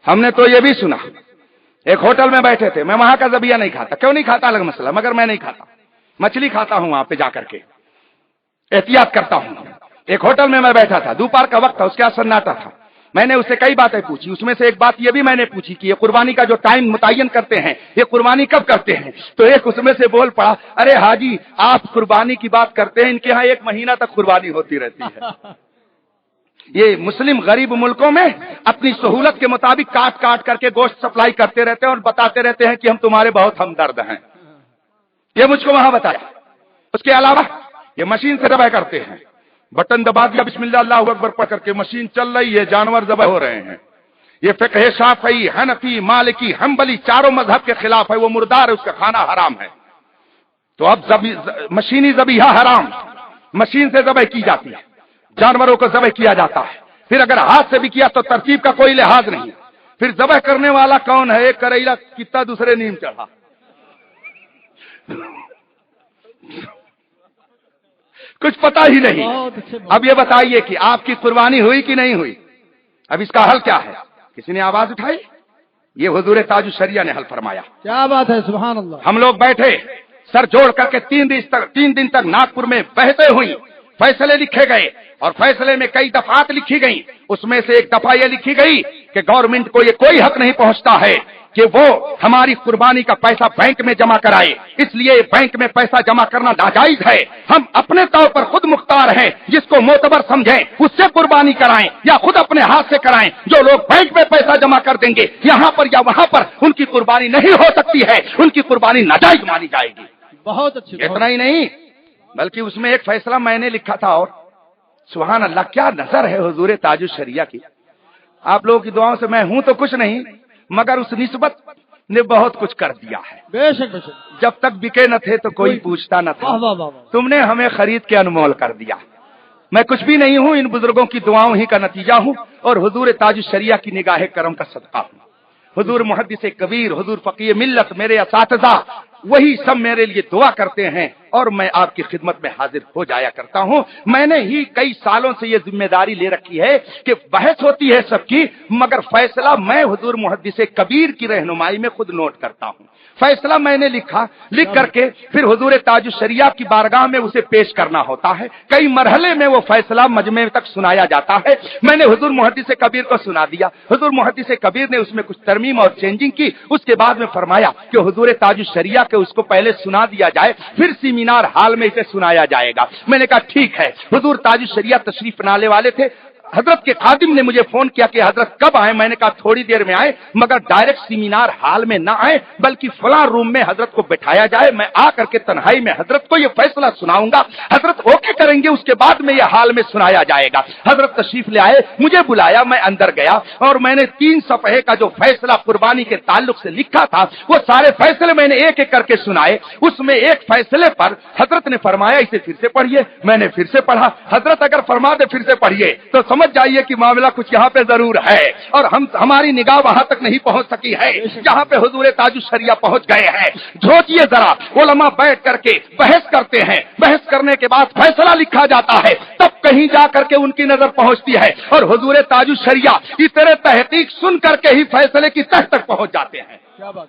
Speaker 1: हमने तो ये भी सुना, एक होटल में बैठे थे, मैं वहां का ज़बिया नहीं खाता, क्यों नहीं खाता अलग मसला, मगर मैं नहीं खाता, मछली खाता हूं वहां पे जाकर के, एहतियात करता हूं। एक होटल में मैं बैठा था, दोपहर का वक्त था, उसके बाद सन्नाटा था। मैंने उससे कई बातें पूछी, उसमें से एक बात ये भी मैंने पूछी कि ये कुर्बानी का जो टाइम मुतय्यन करते हैं ये कुर्बानी कब करते हैं? तो एक उसमें से बोल पड़ा, अरे हाजी आप कुर्बानी की बात करते हैं, इनके यहाँ 1 महीना तक कुर्बानी होती रहती है। ये मुस्लिम गरीब मुल्कों में अपनी सहूलत के मुताबिक काट काट करके गोश्त सप्लाई करते रहते हैं और बताते रहते हैं कि हम तुम्हारे बहुत हमदर्द हैं। ये मुझको वहां बताया। उसके अलावा ये मशीन से ज़बह करते हैं, बटन दबा दिया, बिस्मिल्लाह अल्लाहु अकबर पढ़ करके मशीन चल रही है, जानवर ज़बह हो रहे हैं। ये फिक़्ह शाफ़िई, हनफी, मालिकी, हम्बली चारों मजहब के खिलाफ है। वो मुर्दार है, उसका खाना हराम है। तो अब मशीनी ज़बीहा हराम, मशीन से ज़बह की जाती है, जानवरों को ज़बह किया जाता है। फिर अगर हाथ से भी किया तो तरतीब का कोई लिहाज नहीं। फिर ज़बह करने वाला कौन है? एक करेला कितना दूसरे नीम चढ़ा। कुछ पता ही नहीं। अब ये बताइए कि आपकी कुर्बानी हुई कि नहीं हुई? अब इसका हल क्या है? किसी ने आवाज उठाई? ये हुजूर ताजुश शरिया ने हल फरमाया।
Speaker 2: क्या बात है, सुभान अल्लाह।
Speaker 1: हम लोग बैठे सर जोड़ करके 3 दिन तक नागपुर में बहते हुई फैसले लिखे गए और फैसले में कई दफात लिखी गई। उसमें से एक दफा यह लिखी गई कि गवर्नमेंट को ये कोई हक नहीं पहुंचता है कि वो हमारी कुर्बानी का पैसा बैंक में जमा कराए, इसलिए बैंक में पैसा जमा करना नाजायज है। हम अपने तौर पर खुद मुख्तार हैं, जिसको मोतबर समझें उससे कुर्बानी कराएं या खुद अपने हाथ से कराएं। जो लोग बैंक में पैसा जमा कर देंगे यहाँ पर या वहां पर, उनकी कुर्बानी नहीं हो सकती है, उनकी कुर्बानी नाजायज मानी जाएगी।
Speaker 2: बहुत अच्छी।
Speaker 1: इतना ही नहीं बल्कि उसमें एक फैसला मैंने लिखा था, और सुभान अल्लाह क्या नजर है हुजूर ताजुश शरिया की। आप लोगों की दुआओं से मैं हूं तो कुछ नहीं, मगर उस निस्बत ने बहुत कुछ कर दिया है।
Speaker 2: बेशक बेशक।
Speaker 1: जब तक बिके न थे तो कोई पूछता न था, तुमने हमें खरीद के अनमोल कर दिया। मैं कुछ भी नहीं हूं, इन बुजुर्गों की दुआओं ही का नतीजा हूं और हुजूर ताजुश शरिया की निगाह करम का सदका हूं। हुजूर मुहद्दिस कबीर, हुजूर फकीह मिल्लत, मेरे असातिज़ा, वही सब मेरे लिए दुआ करते हैं اور میں آپ کی خدمت میں حاضر ہو جایا کرتا ہوں. میں نے ہی کئی سالوں سے یہ ذمہ داری لے رکھی ہے کہ بحث ہوتی ہے سب کی، مگر فیصلہ میں حضور محدث کبیر کی رہنمائی میں خود نوٹ کرتا ہوں. فیصلہ میں نے لکھ کر کے پھر حضور تاج الشریعہ کی بارگاہ میں اسے پیش کرنا ہوتا ہے. کئی مرحلے میں وہ فیصلہ مجمع تک سنایا جاتا ہے. میں نے حضور محدث کبیر کو سنا دیا. حضور محدث کبیر نے اس میں کچھ ترمیم اور چینجنگ کی. اس کے بعد میں فرمایا کہ حضور تاج الشریعہ کے اس کو پہلے سنا دیا جائے، پھر سیمینار ہال میں اسے سنایا جائے گا. میں نے کہا ٹھیک ہے. حضور تاج الشریعہ تشریف لانے والے تھے. حضرت کے خادم نے مجھے فون کیا کہ حضرت کب آئے؟ میں نے کہا تھوڑی دیر میں آئے، مگر ڈائریکٹ سیمینار ہال میں نہ آئے، بلکہ فلاں روم میں حضرت کو بٹھایا جائے. میں آ کر کے تنہائی میں حضرت کو یہ فیصلہ سناؤں گا. حضرت اوکے کریں گے، اس کے بعد میں یہ ہال میں سنایا جائے گا. حضرت تشریف لے آئے، مجھے بلایا، میں اندر گیا اور میں نے 3 صفحے کا جو فیصلہ قربانی کے تعلق سے لکھا تھا وہ سارے فیصلے میں نے ایک ایک کر کے سنائے. اس میں ایک فیصلے پر حضرت نے فرمایا اسے پھر سے پڑھیے. میں نے پھر سے پڑھا. حضرت اگر فرما دے پھر سے پڑھیے تو سمجھ جائیے کہ معاملہ کچھ یہاں پہ ضرور ہے، اور ہماری نگاہ وہاں تک نہیں پہنچ سکی ہے جہاں پہ حضور تاج الشریعہ پہنچ گئے ہیں. سوچیے ذرا، علماء بیٹھ کر کے بحث کرتے ہیں، بحث کرنے کے بعد فیصلہ لکھا جاتا ہے، تب کہیں جا کر کے ان کی نظر پہنچتی ہے، اور حضور تاج الشریعہ اتنے تحقیق سن کر کے ہی فیصلے کی تہ تک پہنچ جاتے ہیں.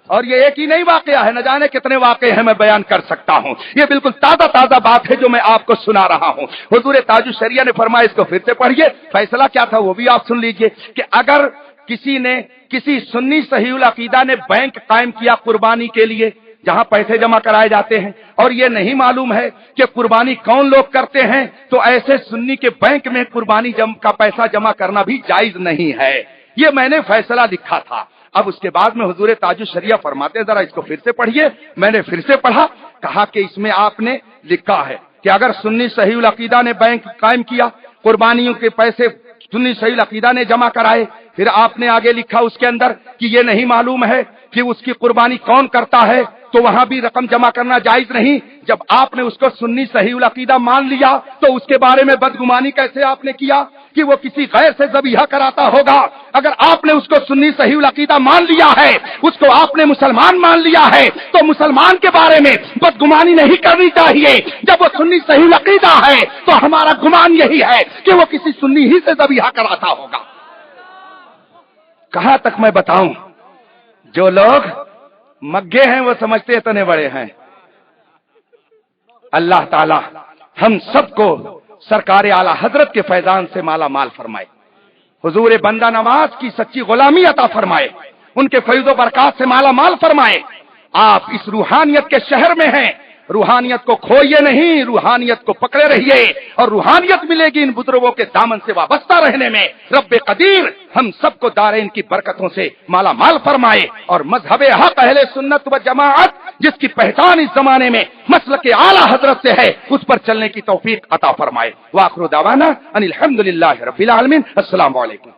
Speaker 1: اور یہ ایک ہی نہیں واقعہ ہے، نہ جانے کتنے واقعے ہیں میں بیان کر سکتا ہوں. یہ بالکل تازہ بات ہے جو میں آپ کو سنا رہا ہوں. حضور تاج الشریعہ نے فرمایا اس کو پھر سے پڑھیے. فیصلہ کیا تھا وہ بھی آپ سن لیجئے کہ اگر کسی سنی صحیح العقیدہ نے بینک قائم کیا قربانی کے لیے جہاں پیسے جمع کرائے جاتے ہیں، اور یہ نہیں معلوم ہے کہ قربانی کون لوگ کرتے ہیں، تو ایسے سنی کے بینک میں قربانی کا پیسہ جمع کرنا بھی جائز نہیں ہے. یہ میں نے فیصلہ لکھا تھا. اب اس کے بعد میں حضور تاج الشریعہ فرماتے ہیں ذرا اس کو پھر سے پڑھیے. میں نے پھر سے پڑھا. کہا کہ اس میں آپ نے لکھا ہے کہ اگر سنی صحیح العقیدہ نے بینک قائم کیا، قربانیوں کے پیسے سنی صحیح العقیدہ نے جمع کرائے، پھر آپ نے آگے لکھا اس کے اندر کہ یہ نہیں معلوم ہے کہ اس کی قربانی کون کرتا ہے، تو وہاں بھی رقم جمع کرنا جائز نہیں. جب آپ نے اس کو سنی صحیح العقیدہ مان لیا تو اس کے بارے میں بدگمانی کیسے آپ نے کیا کہ وہ کسی غیر سے ذبیحہ کراتا ہوگا؟ اگر آپ نے اس کو سنی صحیح العقیدہ مان لیا ہے، اس کو آپ نے مسلمان مان لیا ہے، تو مسلمان کے بارے میں بدگمانی نہیں کرنی چاہیے. جب وہ سنی صحیح العقیدہ ہے تو ہمارا گمان یہی ہے کہ وہ کسی سنی ہی سے ذبیحہ کراتا ہوگا. کہاں تک میں بتاؤں، جو لوگ مگے ہیں وہ سمجھتے اتنے بڑے ہیں. اللہ تعالی ہم سب کو سرکار اعلی حضرت کے فیضان سے مالا مال فرمائے، حضور بندہ نواز کی سچی غلامی عطا فرمائے، ان کے فیض و برکات سے مالا مال فرمائے. آپ اس روحانیت کے شہر میں ہیں، روحانیت کو کھوئیے نہیں، روحانیت کو پکڑے رہیے، اور روحانیت ملے گی ان بزرگوں کے دامن سے وابستہ رہنے میں. رب قدیر ہم سب کو دارین کی برکتوں سے مالا مال فرمائے، اور مذہب حق اہل سنت و جماعت جس کی پہچان اس زمانے میں مسلک اعلی حضرت سے ہے، اس پر چلنے کی توفیق عطا فرمائے. وآخر دعوانا ان الحمدللہ رب العالمین. السلام علیکم.